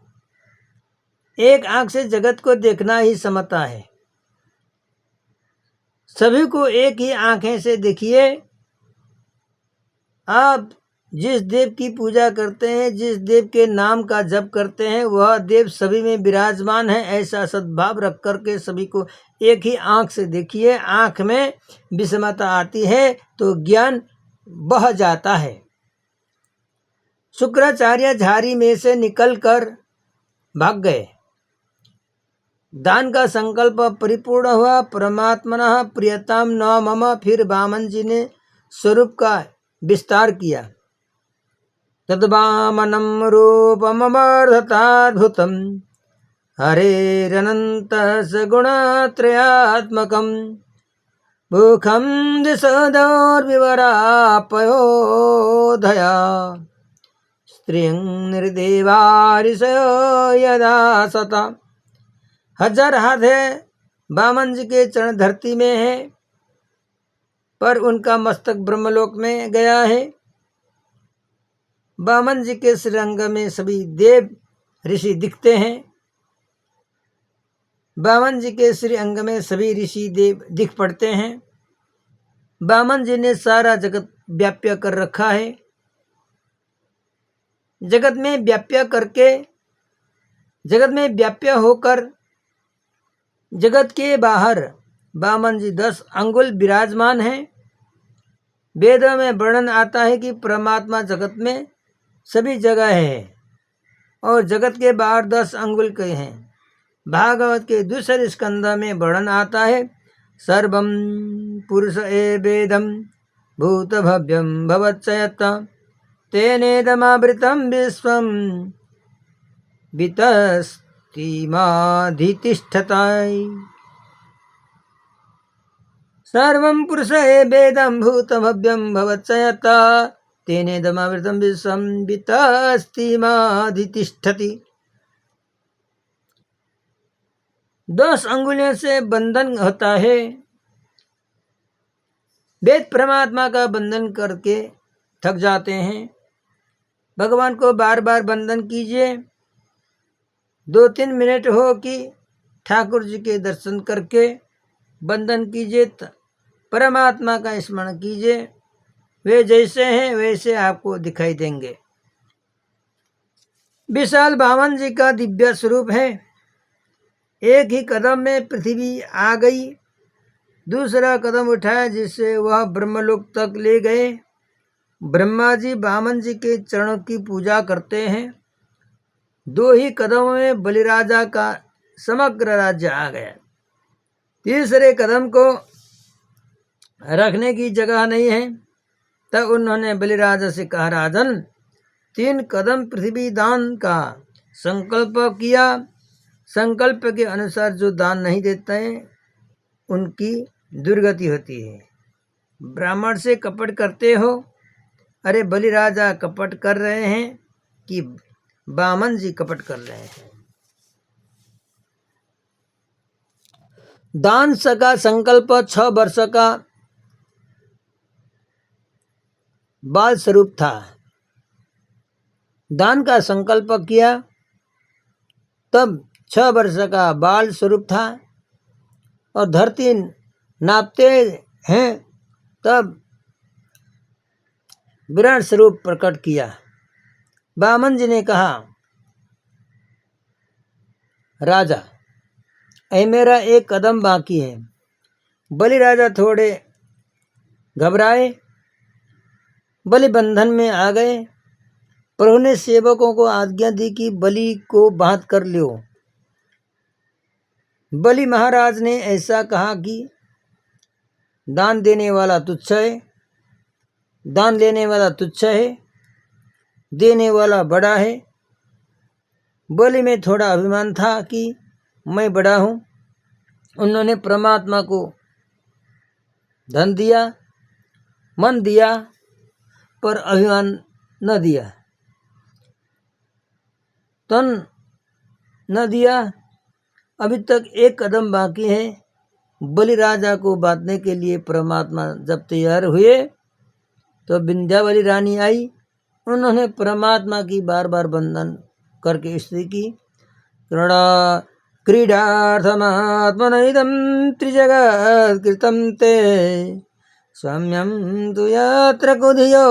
एक आंख से जगत को देखना ही समता है। सभी को एक ही आंखें से देखिए। आप जिस देव की पूजा करते हैं, जिस देव के नाम का जप करते हैं, वह देव सभी में विराजमान है। ऐसा सद्भाव रख करके सभी को एक ही आंख से देखिए। आंख में विषमता आती है तो ज्ञान बह जाता है। शुक्राचार्य झारी में से निकलकर भाग गए। दान का संकल्प परिपूर्ण हुआ। परमात्मनः प्रियताम न मम। फिर वामन जी ने स्वरूप का विस्तार किया। तद्वामनं रूपममर्धताद्भुतं हरेरनन्तः सगुणत्रयात्मकं मुखं दिशदौर्विवरापयोधया स्त्रियं निर्देवारिषयो यदा सता। 1000 हाथ है। वामन जी के चरण धरती में है, पर उनका मस्तक ब्रह्मलोक में गया है। वामन जी के श्रीअंग में सभी देव ऋषि दिखते हैं। वामन जी के श्रीअंग में सभी ऋषि देव दिख पड़ते हैं। वामन जी ने सारा जगत व्याप्य कर रखा है। जगत में व्याप्य होकर जगत के बाहर वामन जी 10 अंगुल विराजमान हैं। वेदों में वर्णन आता है कि परमात्मा जगत में सभी जगह है और जगत के बाहर 10 अंगुल के हैं। भागवत के दूसरे स्कंद में वर्णन आता है, सर्वं पुरुष एवेदं भूत भव्यं भवच्चयत् तेनेदमावृतं विश्वं वितस्तिमाधितिष्ठताय। सर्वं पुरुष एवेदं भूत भव्यं भवच्चयत् तेनेदमावृतं विश्वं वितस्तिमाधितिष्ठति। 10 अंगुलियों से बंधन होता है। वेद परमात्मा का बंधन करके थक जाते हैं। भगवान को बार बार बंधन कीजिए। 2-3 मिनट हो कि ठाकुर जी के दर्शन करके बंधन कीजिए, परमात्मा का स्मरण कीजिए। वे जैसे हैं वैसे आपको दिखाई देंगे। विशाल वामन जी का दिव्य स्वरूप है। एक ही कदम में पृथ्वी आ गई, दूसरा कदम उठाया जिससे वह ब्रह्मलोक तक ले गए। ब्रह्मा जी वामन जी के चरणों की पूजा करते हैं। 2 ही कदमों में बलिराजा का समग्र राज्य आ गया। तीसरे कदम को रखने की जगह नहीं है। तब उन्होंने बलिराजा से कहा, राजन 3 कदम पृथ्वी दान का संकल्प किया। संकल्प के अनुसार जो दान नहीं देते हैं उनकी दुर्गति होती है। ब्राह्मण से कपट करते हो। अरे बलिराजा कपट कर रहे हैं कि वामन जी कपट कर रहे हैं। दान का संकल्प 6 वर्ष का बाल स्वरूप था। दान का संकल्प किया तब 6 वर्ष का बाल स्वरूप था, और धरती नापते हैं तब विराट स्वरूप प्रकट किया। वामन जी ने कहा, राजा ऐ मेरा 1 कदम बाकी है। बलिराजा थोड़े घबराए, बलि बंधन में आ गए। प्रभु ने सेवकों को आज्ञा दी कि बलि को बांध कर लो। बलि महाराज ने ऐसा कहा कि दान देने वाला तुच्छ है, दान लेने वाला तुच्छ है, देने वाला बड़ा है। बलि में थोड़ा अभिमान था कि मैं बड़ा हूँ। उन्होंने परमात्मा को धन दिया, मन दिया, पर अभिमान न दिया, तन न दिया। अभी तक 1 कदम बाकी है। बलिराजा को बांधने के लिए परमात्मा जब तैयार हुए तो विंध्यावली रानी आई। उन्होंने परमात्मा की बार बार बंधन करके स्तुति की। क्रीडार्थमात्मनैदं त्रिजगत्कृतं ते साम्यं तु यत्र कुधियो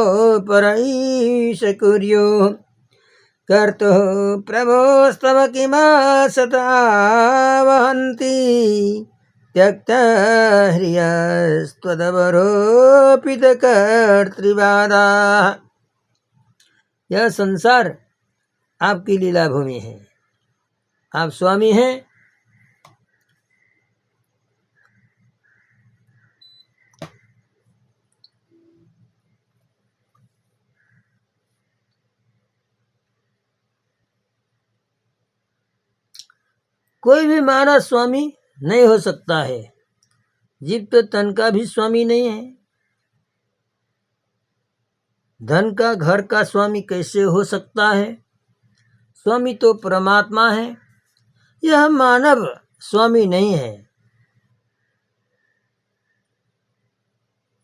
परैष कुर्यो कर्तुः प्रभोस्तव किमासता वहन्ति त्यक्तह्रियस्त्वदवरोपितकर्तृवादाः। यह संसार आपकी लीला भूमि है। आप स्वामी हैं। कोई भी मानव स्वामी नहीं हो सकता है। जीव तो तन का भी स्वामी नहीं है। धन का, घर का स्वामी कैसे हो सकता है? स्वामी तो परमात्मा है। यह मानव स्वामी नहीं है।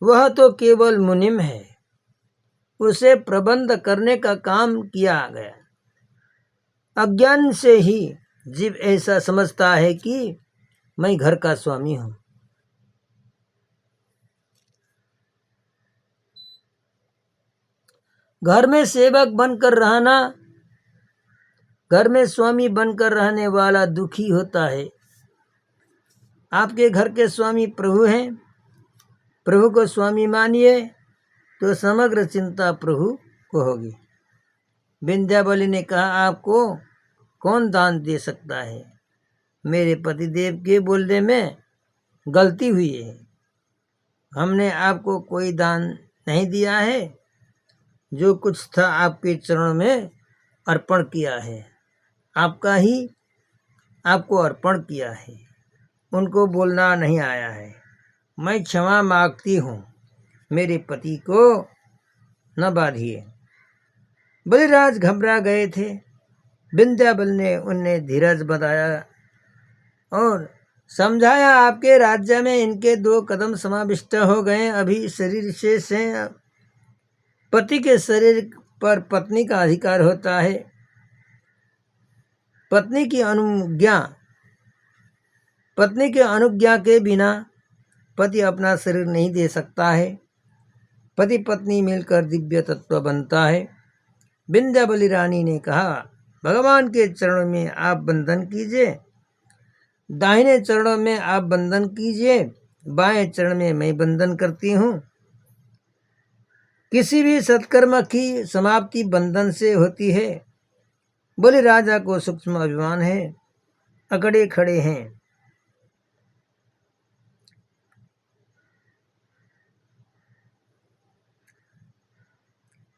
वह तो केवल मुनिम है। उसे प्रबंध करने का काम किया गया। अज्ञान से ही जीव ऐसा समझता है कि मैं घर का स्वामी हूँ। घर में सेवक बनकर रहना, घर में स्वामी बनकर रहने वाला दुखी होता है। आपके घर के स्वामी प्रभु हैं। प्रभु को स्वामी मानिए तो समग्र चिंता प्रभु को होगी। विंध्यावली ने कहा, आपको कौन दान दे सकता है? मेरे पतिदेव के बोलने में गलती हुई है। हमने आपको कोई दान नहीं दिया है, जो कुछ था आपके चरणों में अर्पण किया है, आपका ही आपको अर्पण किया है। उनको बोलना नहीं आया है। मैं क्षमा मांगती हूँ, मेरे पति को न बाधिए। बलिराज घबरा गए थे। विंध्याबल ने उन्हें धीरज बताया और समझाया, आपके राज्य में इनके 2 कदम समाविष्ट हो गए। अभी शरीर शेष है। पति के शरीर पर पत्नी का अधिकार होता है। पत्नी के अनुज्ञा के बिना पति अपना शरीर नहीं दे सकता है। पति पत्नी मिलकर दिव्य तत्व बनता है। विंध्यावली रानी ने कहा, भगवान के चरणों में आप बंधन कीजिए, दाहिने चरणों में आप बंधन कीजिए, बाएं चरण में मैं बंधन करती हूँ। किसी भी सत्कर्म की समाप्ति बंधन से होती है। बोले, राजा को सूक्ष्म अभिमान है, अकड़े खड़े हैं।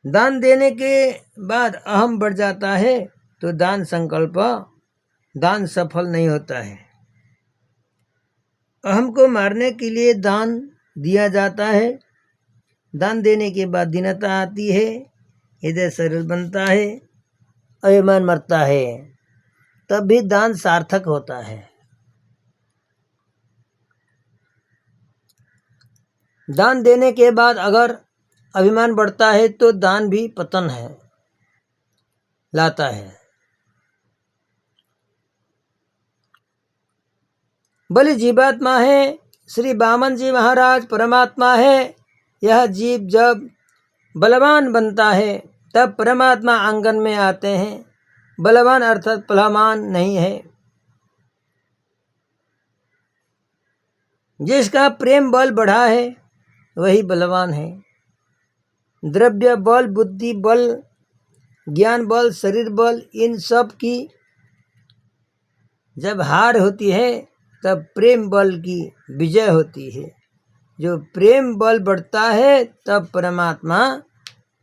दान देने के बाद अहम बढ़ जाता है तो दान सफल नहीं होता है। अहम को मारने के लिए दान दिया जाता है। दान देने के बाद दीनता आती है, हृदय सरल बनता है, अभिमान मरता है, तब भी दान सार्थक होता है। दान देने के बाद अगर अभिमान बढ़ता है तो दान भी पतन लाता है। बलि जीवात्मा है, श्री वामन जी महाराज परमात्मा है। यह जीव जब बलवान बनता है तब परमात्मा आंगन में आते हैं। बलवान अर्थात पलामान नहीं है। जिसका प्रेम बल बढ़ा है वही बलवान है। द्रव्य बल, बुद्धि बल, ज्ञान बल, शरीर बल, इन सब की जब हार होती है तब प्रेम बल की विजय होती है। जो प्रेम बल बढ़ता है तब परमात्मा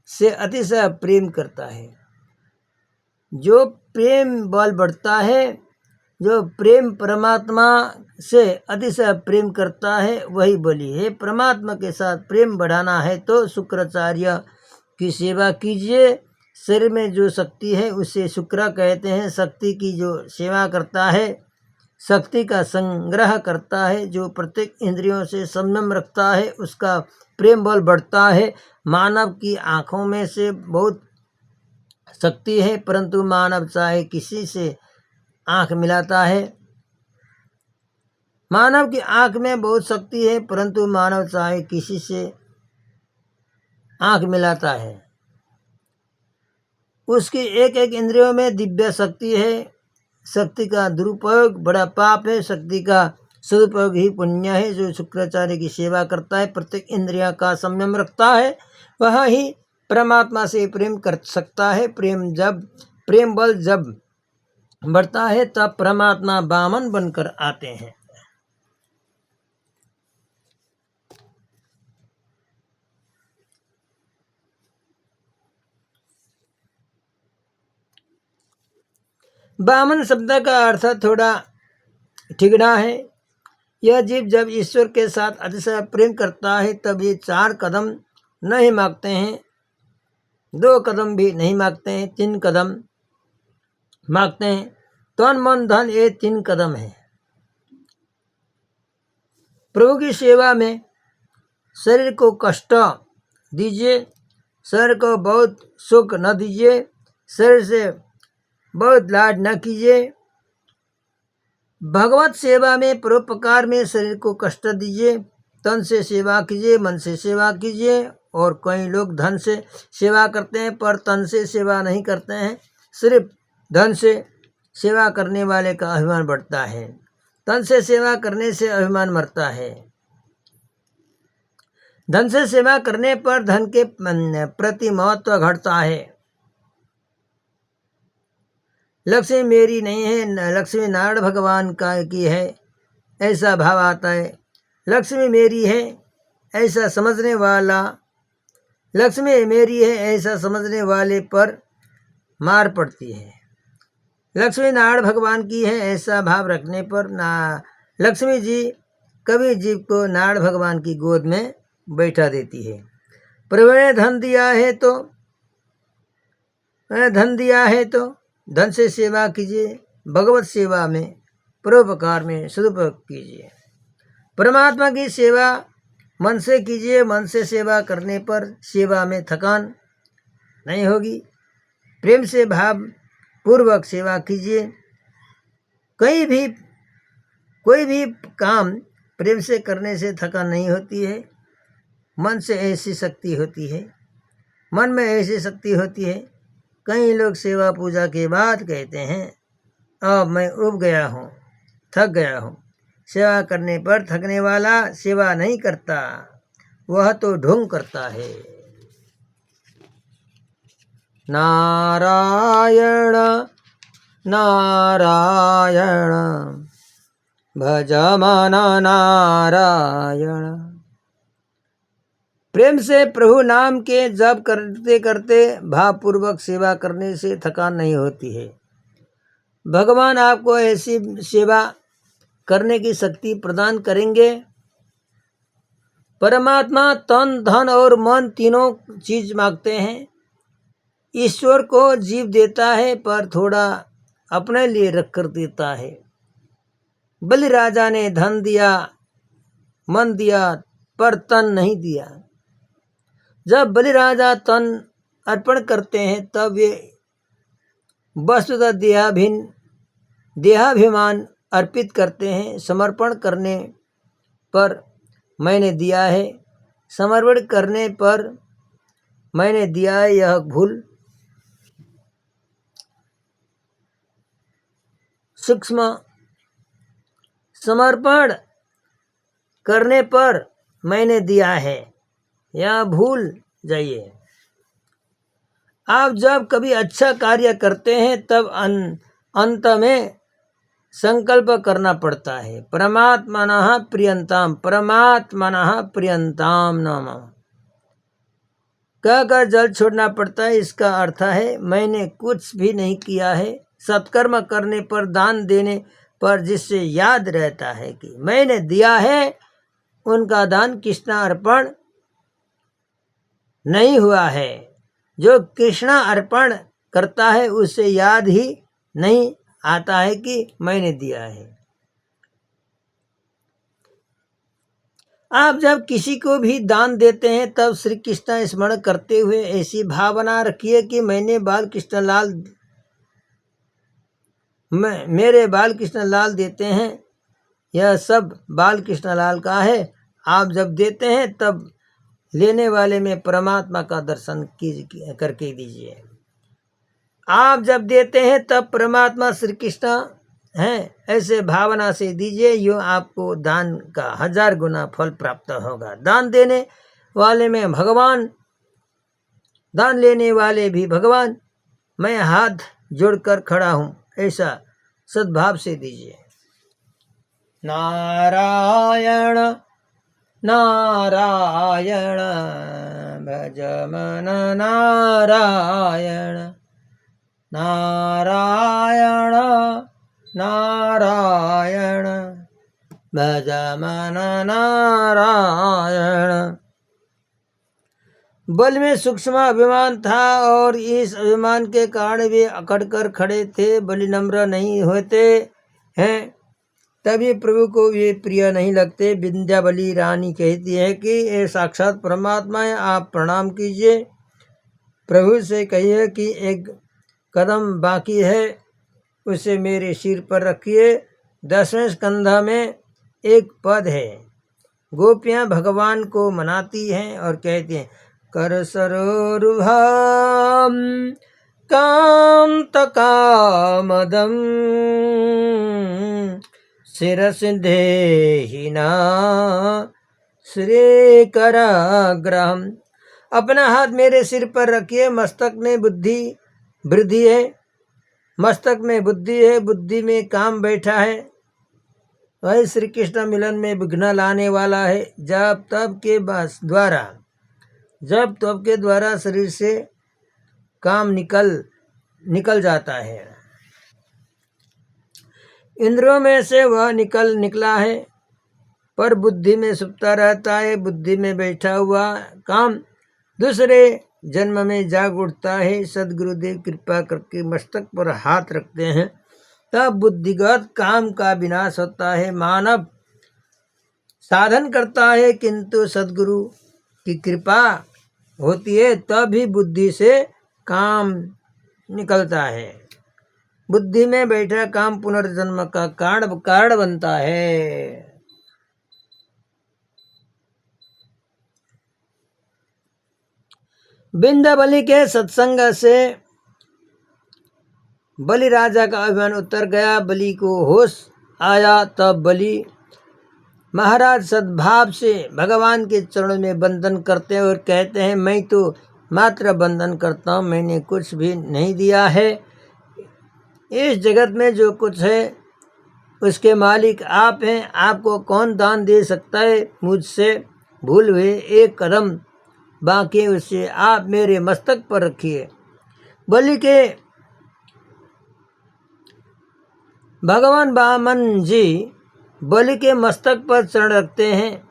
से अतिशय प्रेम करता है। जो प्रेम बल बढ़ता है, जो प्रेम परमात्मा से अतिशय प्रेम करता है वही बलि है। परमात्मा के साथ प्रेम बढ़ाना है तो शुक्राचार्य की सेवा कीजिए। शरीर में जो शक्ति है उसे शुक्र कहते हैं। शक्ति की जो सेवा करता है, शक्ति का संग्रह करता है, जो प्रत्येक इंद्रियों से संयम रखता है, उसका प्रेम बल बढ़ता है। मानव की आँखों में से बहुत शक्ति है, परंतु मानव चाहे किसी से आँख मिलाता है। मानव की आँख में बहुत शक्ति है, परंतु मानव चाहे किसी से आँख मिलाता है। उसकी एक एक इंद्रियों में दिव्य शक्ति है। शक्ति का दुरुपयोग बड़ा पाप है, शक्ति का सदुपयोग ही पुण्य है। जो शुक्राचार्य की सेवा करता है, प्रत्येक इंद्रिया का संयम रखता है, वह ही परमात्मा से प्रेम कर सकता है। प्रेम बल जब बढ़ता है तब परमात्मा वामन बनकर आते हैं। वामन शब्द का अर्थ थोड़ा ठिगना है। यह जीव जब ईश्वर के साथ अतिशय प्रेम करता है तब ये 4 कदम नहीं मांगते हैं, 2 कदम भी नहीं मांगते हैं, 3 कदम मांगते हैं। तन मन धन ये 3 कदम है। प्रभु की सेवा में शरीर को कष्ट दीजिए, शरीर को बहुत सुख न दीजिए, शरीर से बहुत लाड न कीजिए। भगवत सेवा में परोपकार में शरीर को कष्ट दीजिए। तन से सेवा कीजिए, मन से सेवा कीजिए। और कई लोग धन से सेवा करते हैं पर तन से सेवा नहीं करते हैं। सिर्फ धन से सेवा करने वाले का अभिमान बढ़ता है, तन से सेवा करने से अभिमान मरता है। धन से सेवा करने पर धन के प्रति महत्व घटता है। लक्ष्मी मेरी नहीं है, लक्ष्मी नारायण भगवान का की है, ऐसा भाव आता है। लक्ष्मी मेरी है ऐसा समझने वाला, लक्ष्मी मेरी है ऐसा समझने वाले पर मार पड़ती है। लक्ष्मी नारायण भगवान की है ऐसा भाव रखने पर ना लक्ष्मी जी कभी जीव को नारायण भगवान की गोद में बैठा देती है। प्रभु ने धन दिया है तो धन से सेवा कीजिए, भगवत सेवा में परोपकार में सदुपयोग कीजिए। परमात्मा की सेवा मन से कीजिए, मन से सेवा करने पर सेवा में थकान नहीं होगी। प्रेम से भाव पूर्वक सेवा कीजिए। कोई भी काम प्रेम से करने से थकान नहीं होती है। मन से ऐसी शक्ति होती है, मन में ऐसी शक्ति होती है। कई लोग सेवा पूजा के बाद कहते हैं अब मैं उब गया हूँ, थक गया हूँ। सेवा करने पर थकने वाला सेवा नहीं करता, वह तो ढोंग करता है। नारायण नारायण भज मन नारायण। प्रेम से प्रभु नाम के जप करते करते भावपूर्वक सेवा करने से थकान नहीं होती है। भगवान आपको ऐसी सेवा करने की शक्ति प्रदान करेंगे। परमात्मा तन धन और मन तीनों चीज मांगते हैं। ईश्वर को जीव देता है पर थोड़ा अपने लिए रख कर देता है। बलि राजा ने धन दिया, मन दिया पर तन नहीं दिया। जब बलि राजा तन अर्पण करते हैं तब वे वस्तुतः देहाभिमान अर्पित करते हैं। समर्पण करने पर मैंने दिया है, समर्पण करने पर मैंने दिया है, यह भूल सूक्ष्म। समर्पण करने पर मैंने दिया है, यह भूल जाइए। आप जब कभी अच्छा कार्य करते हैं तब अंत में संकल्प करना पड़ता है, परमात्मनः प्रियंताम, परमात्मनः प्रियंताम नाम कहकर जल छोड़ना पड़ता है। इसका अर्थ है मैंने कुछ भी नहीं किया है। सत्कर्म करने पर, दान देने पर जिससे याद रहता है कि मैंने दिया है, उनका दान कृष्णा अर्पण नहीं हुआ है। जो कृष्णा अर्पण करता है उसे याद ही नहीं आता है कि मैंने दिया है। आप जब किसी को भी दान देते हैं तब श्री कृष्ण स्मरण करते हुए ऐसी भावना रखिए कि मेरे बाल कृष्ण लाल देते हैं, यह सब बाल कृष्ण लाल का है। आप जब देते हैं तब लेने वाले में परमात्मा का दर्शन करके दीजिए। आप जब देते हैं तब परमात्मा श्री कृष्ण हैं, ऐसे भावना से दीजिए। यूँ आपको दान का 1000 गुना फल प्राप्त होगा। दान देने वाले में भगवान, दान लेने वाले भी भगवान। मैं हाथ जोड़कर खड़ा हूँ, ऐसा सद्भाव से दीजिए। नारायण नारायण भज मन नारायण, नारायण नारायण भज मन नारायण। बल में सूक्ष्म अभिमान था और इस अभिमान के कारण वे अकड़ कर खड़े थे, बलि नम्र नहीं होते हैं, तभी प्रभु को वे प्रिय नहीं लगते। विंध्यावली रानी कहती है कि ये साक्षात परमात्मा है, आप प्रणाम कीजिए। प्रभु से कहिए कि एक कदम बाकी है, उसे मेरे सिर पर रखिए। 10वें स्कंध में एक पद है, गोपियाँ भगवान को मनाती हैं और कहती हैं कर सरोरुभाम कांत कामदम शिरसिंधेहिना श्री कराग्रहम। अपना हाथ मेरे सिर पर रखिए, मस्तक में बुद्धि वृद्धि है, मस्तक में बुद्धि है, बुद्धि में काम बैठा है, वही श्री कृष्ण मिलन में विघ्न लाने वाला है। जब तब के द्वारा शरीर से काम निकल जाता है। इंद्रियों में से वह निकला है, पर बुद्धि में सुप्ता रहता है। बुद्धि में बैठा हुआ काम दूसरे जन्म में जाग उठता है। सदगुरुदेव कृपा करके मस्तक पर हाथ रखते हैं, तब बुद्धिगत काम का विनाश होता है। मानव साधन करता है, किंतु सदगुरु की कृपा होती है तभी बुद्धि से काम निकलता है। बुद्धि में बैठा काम पुनर्जन्म का कारण बनता है। बिंदा बलि के सत्संग से बलि राजा का अभिमान उतर गया। बलि को होश आया, तब बलि महाराज सद्भाव से भगवान के चरणों में वंदन करते हैं और कहते हैं, मैं तो मात्र वंदन करता हूँ, मैंने कुछ भी नहीं दिया है। इस जगत में जो कुछ है उसके मालिक आप हैं, आपको कौन दान दे सकता है। मुझसे भूल हुए एक कदम बाकी, उसे आप मेरे मस्तक पर रखिए। बलि के भगवान वामन जी बलि के मस्तक पर चरण रखते हैं।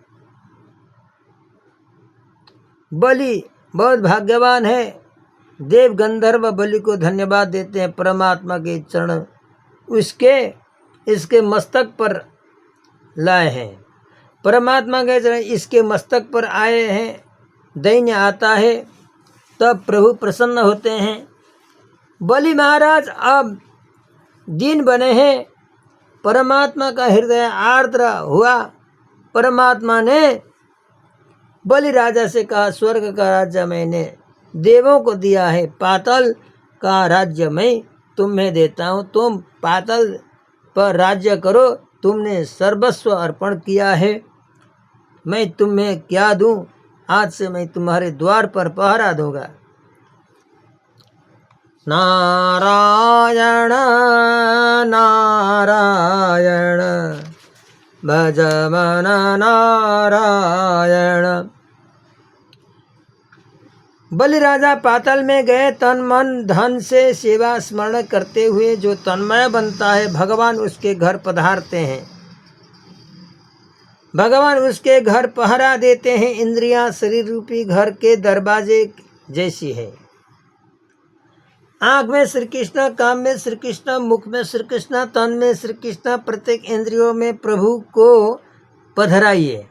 बलि बहुत भाग्यवान है। देव गंधर्व बलि को धन्यवाद देते हैं। परमात्मा के चरण इसके मस्तक पर लाए हैं। परमात्मा के चरण इसके मस्तक पर आए हैं। दैन्य आता है तब प्रभु प्रसन्न होते हैं। बलि महाराज अब दीन बने हैं। परमात्मा का हृदय आर्द्र हुआ। परमात्मा ने बलि राजा से कहा, स्वर्ग का राज्य मैंने देवों को दिया है, पाताल का राज्य मैं तुम्हें देता हूँ। तुम पाताल पर राज्य करो। तुमने सर्वस्व अर्पण किया है, मैं तुम्हें क्या दूँ। आज से मैं तुम्हारे द्वार पर पहरा दूंगा। नारायण नारायण भज मन नारायण। बलि राजा पाताल में गए। तन मन धन से सेवा स्मरण करते हुए जो तन्मय बनता है, भगवान उसके घर पधारते हैं। भगवान उसके घर पहरा देते हैं। इंद्रियां शरीर रूपी घर के दरवाजे जैसी है। आँख में श्री कृष्ण, काम में श्री कृष्ण, मुख में श्री कृष्ण, तन में श्री कृष्ण। प्रत्येक इंद्रियों में प्रभु को पधराइए।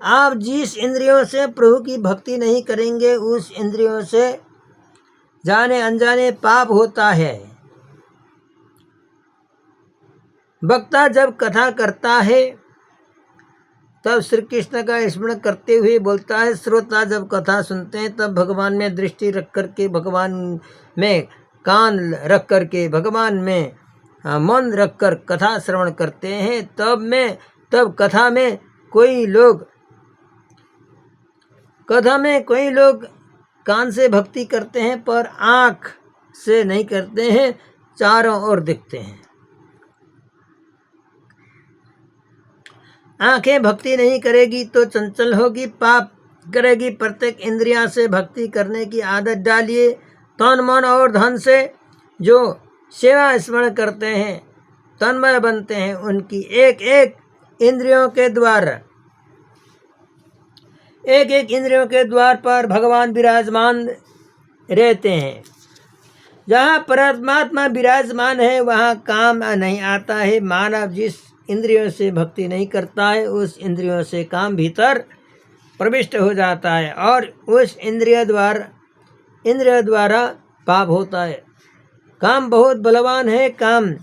आप जिस इंद्रियों से प्रभु की भक्ति नहीं करेंगे, उस इंद्रियों से जाने अनजाने पाप होता है। वक्ता जब कथा करता है तब श्री कृष्ण का स्मरण करते हुए बोलता है। श्रोता जब कथा सुनते हैं तब भगवान में दृष्टि रख करके, भगवान में कान रख करके, भगवान में मन रख कर कथा श्रवण करते हैं। तब कथा में कोई लोग कान से भक्ति करते हैं, पर आँख से नहीं करते हैं, चारों ओर दिखते हैं। आंखें भक्ति नहीं करेगी तो चंचल होगी, पाप करेगी। प्रत्येक इंद्रियां से भक्ति करने की आदत डालिए। तन मन और धन से जो सेवा स्मरण करते हैं, तन्मय बनते हैं, उनकी एक एक इंद्रियों के द्वार पर भगवान विराजमान रहते हैं। जहाँ परमात्मा विराजमान है वहाँ काम नहीं आता है। मानव जिस इंद्रियों से भक्ति नहीं करता है, उस इंद्रियों से काम भीतर प्रविष्ट हो जाता है और उस इंद्रिय द्वारा पाप होता है। काम बहुत बलवान है। काम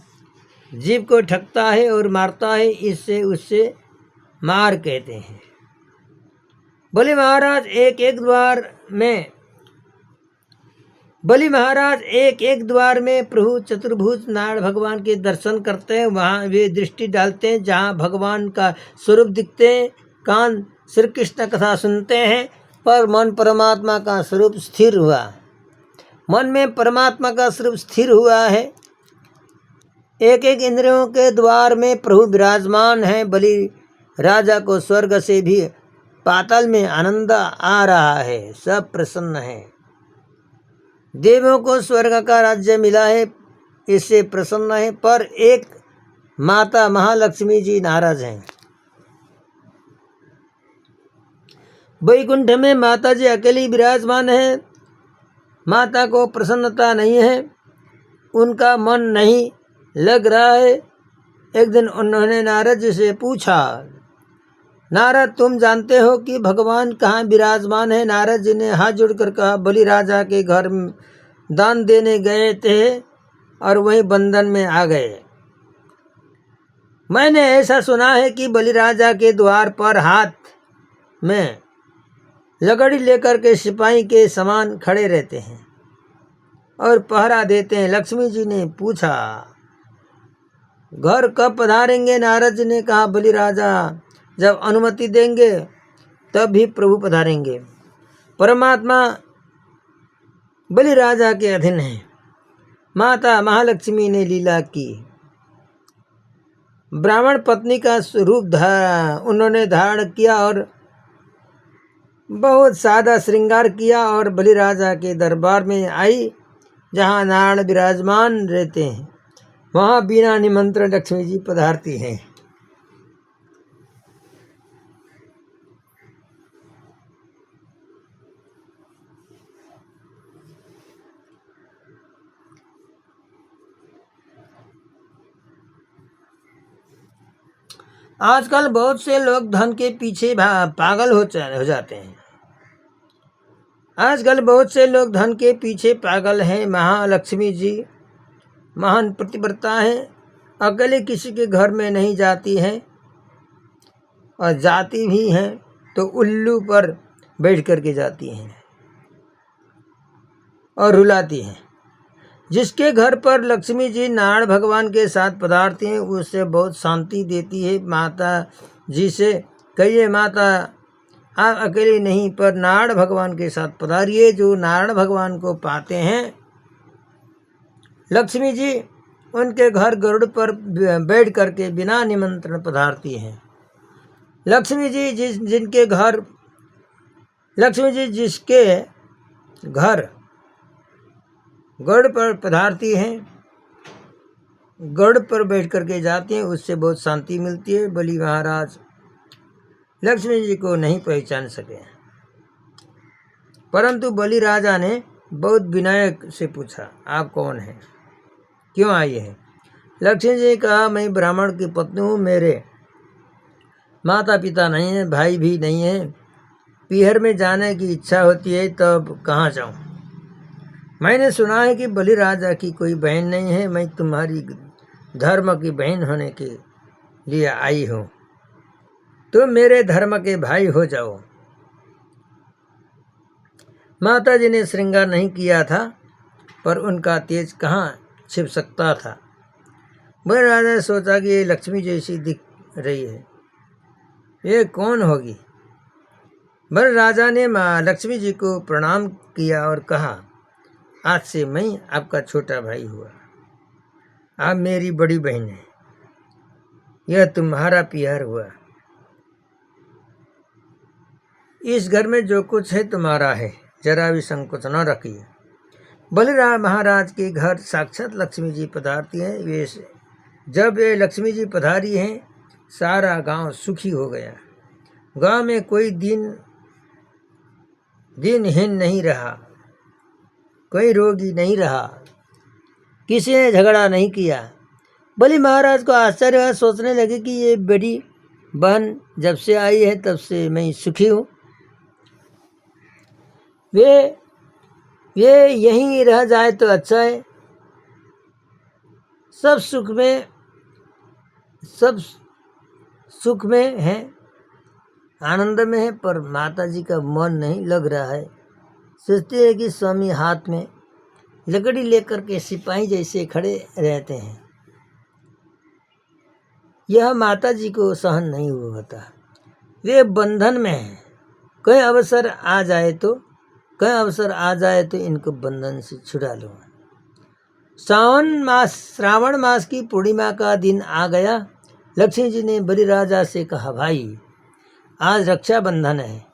जीव को ठगता है और मारता है। इससे उससे मार कहते हैं। बलि महाराज एक एक द्वार में प्रभु चतुर्भुज नारायण भगवान के दर्शन करते हैं। वहाँ वे दृष्टि डालते हैं जहाँ भगवान का स्वरूप दिखते हैं। कान श्री कृष्ण कथा सुनते हैं, पर मन परमात्मा का स्वरूप स्थिर हुआ। मन में परमात्मा का स्वरूप स्थिर हुआ है। एक एक इंद्रियों के द्वार में प्रभु विराजमान है। बलि राजा को स्वर्ग से भी पाताल में आनंद आ रहा है, सब प्रसन्न है। देवों को स्वर्ग का राज्य मिला है, इससे प्रसन्न है। पर एक माता महालक्ष्मी जी नाराज हैं। वैकुंठ में माता जी अकेली विराजमान है। माता को प्रसन्नता नहीं है, उनका मन नहीं लग रहा है। एक दिन उन्होंने नारद जी से पूछा, नारद तुम जानते हो कि भगवान कहाँ विराजमान है? नारद जी ने हाथ जोड़कर कहा, बलि राजा के घर दान देने गए थे और वहीं बंधन में आ गए। मैंने ऐसा सुना है कि बलि राजा के द्वार पर हाथ में लकड़ी लेकर के सिपाही के समान खड़े रहते हैं और पहरा देते हैं। लक्ष्मी जी ने पूछा, घर कब पधारेंगे? नारद जी ने कहा, बलि राजा जब अनुमति देंगे तब भी प्रभु पधारेंगे। परमात्मा बलि राजा के अधीन है। माता महालक्ष्मी ने लीला की। ब्राह्मण पत्नी का रूप उन्होंने धारण किया और बहुत सादा श्रृंगार किया और बलि राजा के दरबार में आई, जहाँ नारायण विराजमान रहते हैं। वहाँ बिना निमंत्रण लक्ष्मी जी पधारती हैं। आजकल बहुत से लोग धन के पीछे पागल हो जाते हैं। आजकल बहुत से लोग धन के पीछे पागल हैं। महालक्ष्मी जी महान पतिव्रता हैं, अकेले किसी के घर में नहीं जाती हैं और जाती भी हैं तो उल्लू पर बैठ करके जाती हैं और रुलाती हैं। जिसके घर पर लक्ष्मी जी नारायण भगवान के साथ पधारती हैं उससे बहुत शांति देती है। माता जी से कहिए, माता आप अकेले नहीं पर नारायण भगवान के साथ पधारिए। जो नारायण भगवान को पाते हैं, लक्ष्मी जी उनके घर गरुड़ पर बैठ करके बिना निमंत्रण पधारती हैं। लक्ष्मी जी जिसके घर गरुड़ पर पधारती हैं, गरुड़ पर बैठ करके जाती हैं, उससे बहुत शांति मिलती है। बलि महाराज लक्ष्मी जी को नहीं पहचान सके, परंतु बलि राजा ने बहुत विनय से पूछा, आप कौन हैं, क्यों आई हैं? लक्ष्मी जी ने कहा, मैं ब्राह्मण की पत्नी हूँ, मेरे माता पिता नहीं है, भाई भी नहीं है। पीहर में जाने की इच्छा होती है तब कहाँ जाऊँ? मैंने सुना है कि बलि राजा की कोई बहन नहीं है। मैं तुम्हारी धर्म की बहन होने के लिए आई हूँ, तुम मेरे धर्म के भाई हो जाओ। माता जी ने श्रृंगार नहीं किया था, पर उनका तेज कहाँ छिप सकता था। बलि राजा ने सोचा कि ये लक्ष्मी जैसी दिख रही है, ये कौन होगी? बलि राजा ने माँ लक्ष्मी जी को प्रणाम किया और कहा, आज से मैं आपका छोटा भाई हुआ, आप मेरी बड़ी बहन है, यह तुम्हारा पियर हुआ। इस घर में जो कुछ है तुम्हारा है, जरा भी संकोच न रखिए। बलि महाराज के घर साक्षात लक्ष्मी जी पधारती हैं। वे जब ये लक्ष्मी जी पधारी हैं, सारा गांव सुखी हो गया। गांव में कोई दिनहीन नहीं रहा, कोई रोगी नहीं रहा, किसी ने झगड़ा नहीं किया। बलि महाराज को आश्चर्य हुआ, सोचने लगे कि ये बड़ी बहन जब से आई है तब से मैं सुखी हूँ। वे यहीं रह जाए तो अच्छा है। सब सुख में है, आनंद में है, पर माता जी का मन नहीं लग रहा है। सोचते हैं कि स्वामी हाथ में लकड़ी लेकर के सिपाही जैसे खड़े रहते हैं। यह माता जी को सहन नहीं होता। वे बंधन में हैं, कोई अवसर आ जाए तो कहीं अवसर आ जाए तो इनको बंधन से छुड़ा लो। श्रावण मास की पूर्णिमा का दिन आ गया। लक्ष्मी जी ने बलि राजा से कहा, भाई आज रक्षाबंधन है,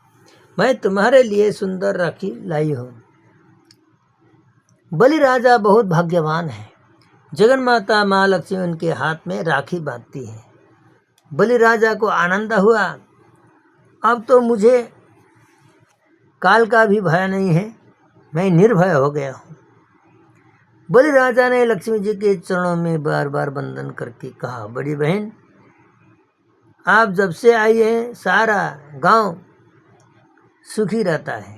मैं तुम्हारे लिए सुंदर राखी लाई हूँ। बलि राजा बहुत भाग्यवान है। जगन माता माँ लक्ष्मी उनके हाथ में राखी बांधती है। बलि राजा को आनंद हुआ, अब तो मुझे काल का भी भय नहीं है, मैं निर्भय हो गया हूँ। बलि राजा ने लक्ष्मी जी के चरणों में बार बार वंदन करके कहा, बड़ी बहन, आप जब से आई हैं सारा गांव सुखी रहता है।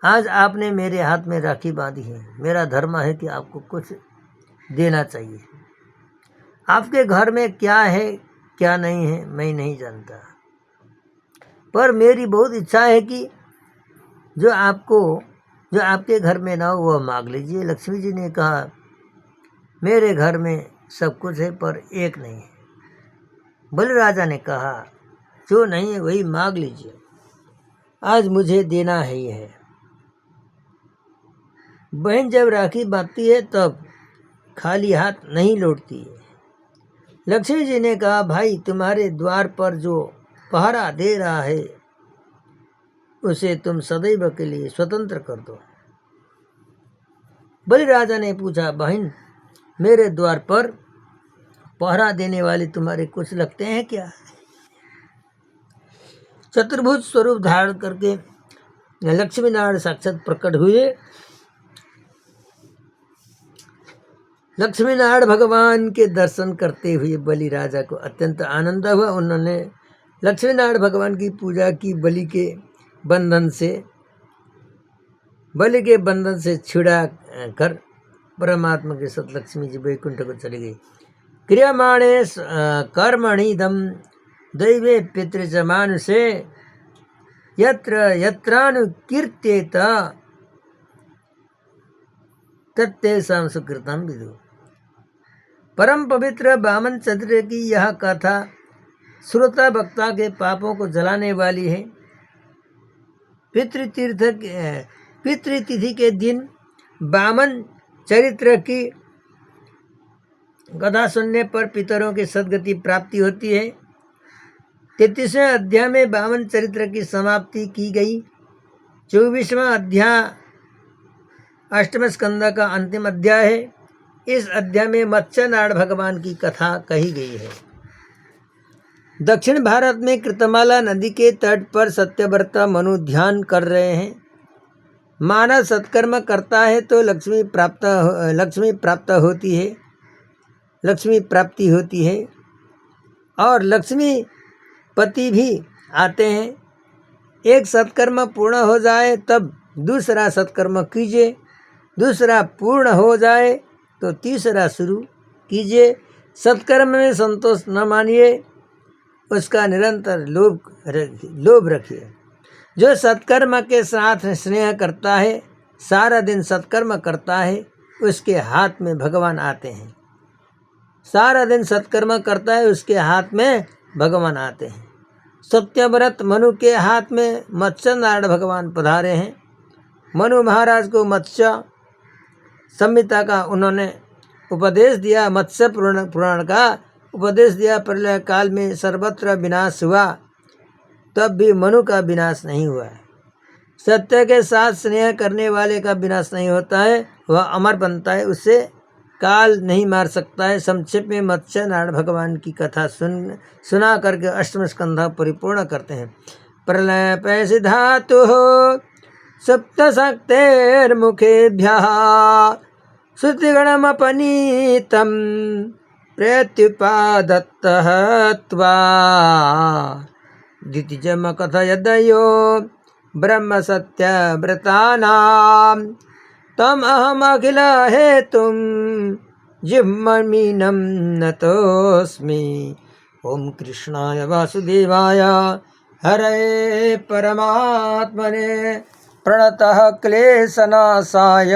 आज आपने मेरे हाथ में राखी बांधी है, मेरा धर्म है कि आपको कुछ देना चाहिए। आपके घर में क्या है क्या नहीं है मैं नहीं जानता, पर मेरी बहुत इच्छा है कि जो आपके घर में ना हो वह मांग लीजिए। लक्ष्मी जी ने कहा, मेरे घर में सब कुछ है पर एक नहीं है। बलि राजा ने कहा, जो नहीं है वही मांग लीजिए, आज मुझे देना ही है। बहन जब राखी बांधती है तब खाली हाथ नहीं लौटती है। लक्ष्मी जी ने कहा, भाई तुम्हारे द्वार पर जो पहरा दे रहा है उसे तुम सदैव के लिए स्वतंत्र कर दो। बलि राजा ने पूछा, बहन मेरे द्वार पर पहरा देने वाले तुम्हारे कुछ लगते हैं क्या? चतुर्भुज स्वरूप धारण करके लक्ष्मी नारायण साक्षात प्रकट हुए। लक्ष्मी नारायण भगवान के दर्शन करते हुए बलि राजा को अत्यंत आनंद हुआ। उन्होंने लक्ष्मी नारायण भगवान की पूजा की। बलि के बंधन से छुड़ा कर परमात्मा के साथ लक्ष्मी जी वैकुंठ को चली गई। क्रियमाणे कर्मणिदम दैवे पितृच मानुषे यत्र यत्रानुकीर्त्येत तत्तेषां सुकृतं विदु। परम पवित्र वामन चरित्र की यह कथा श्रोता वक्ता के पापों को जलाने वाली है। पितृतिथि के दिन वामन चरित्र की कथा सुनने पर पितरों की सद्गति प्राप्ति होती है। 33वें अध्याय में वामन चरित्र की समाप्ति की गई। 24वां अध्याय 8वें स्कंद का अंतिम अध्याय है। इस अध्याय में मत्स्य नारायण भगवान की कथा कही गई है। दक्षिण भारत में कृतमाला नदी के तट पर सत्यव्रता मनु ध्यान कर रहे हैं। मानव सत्कर्म करता है तो लक्ष्मी प्राप्ति होती है और लक्ष्मी पति भी आते हैं। एक सत्कर्म पूर्ण हो जाए तब दूसरा सत्कर्म कीजिए, दूसरा पूर्ण हो जाए तो तीसरा शुरू कीजिए। सत्कर्म में संतोष न मानिए, उसका निरंतर लोभ रखिए। जो सत्कर्म के साथ स्नेह करता है, सारा दिन सत्कर्म करता है, उसके हाथ में भगवान आते हैं। सारा दिन सत्कर्म करता है, उसके हाथ में भगवान आते हैं। सत्यव्रत मनु के हाथ में मत्स्य नारायण भगवान पधारे हैं। मनु महाराज को मत्स्य संहिता का उन्होंने उपदेश दिया, मत्स्य पुराण का उपदेश दिया। प्रलय काल में सर्वत्र विनाश हुआ, तब भी मनु का विनाश नहीं हुआ है। सत्य के साथ स्नेह करने वाले का विनाश नहीं होता है, वह अमर बनता है, उसे काल नहीं मार सकता है। संक्षेप में मत्स्य नारायण भगवान की कथा सुना करके अष्टम स्कंध परिपूर्ण करते हैं। प्रलय पैसे धातु सप्त शक्तेर्मुखेभ्यः श्रुतिगणमपनीतं प्रत्युपादत्तः त्वा द्वितीयम कथयदयो ब्रह्म सत्यव्रतानां तम अहम अखिल हेतुं जिह्ममीनं नतोऽस्मि। ओम कृष्णाय वासुदेवाय हरे परमात्मने प्रणतः क्लेशनाशाय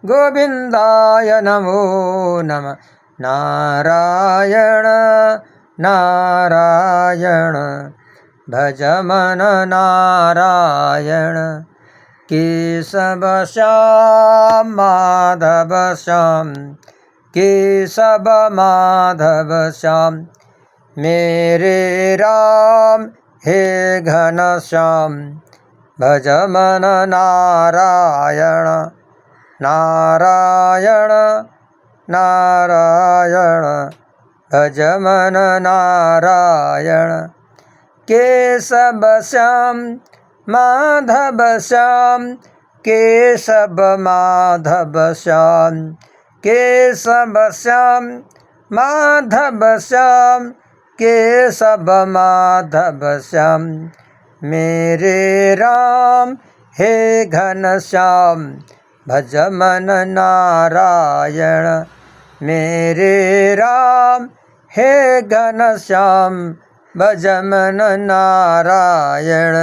गोविंदाय नमो नमः। नारायण नारायण भज मन नारायण, केशव श्याम माधव श्याम केशव माधव श्याम मेरे राम हे घन श्याम भज मन नारायण नारायण नारायण भज मन नारायण केशव श्याम माधव श्याम केशव माधव श्याम केशव श्याम माधव श्याम केशव माधव श्याम मेरे राम हे घन श्याम भज मन नारायण मेरे राम हे घन श्याम भज मन नारायण।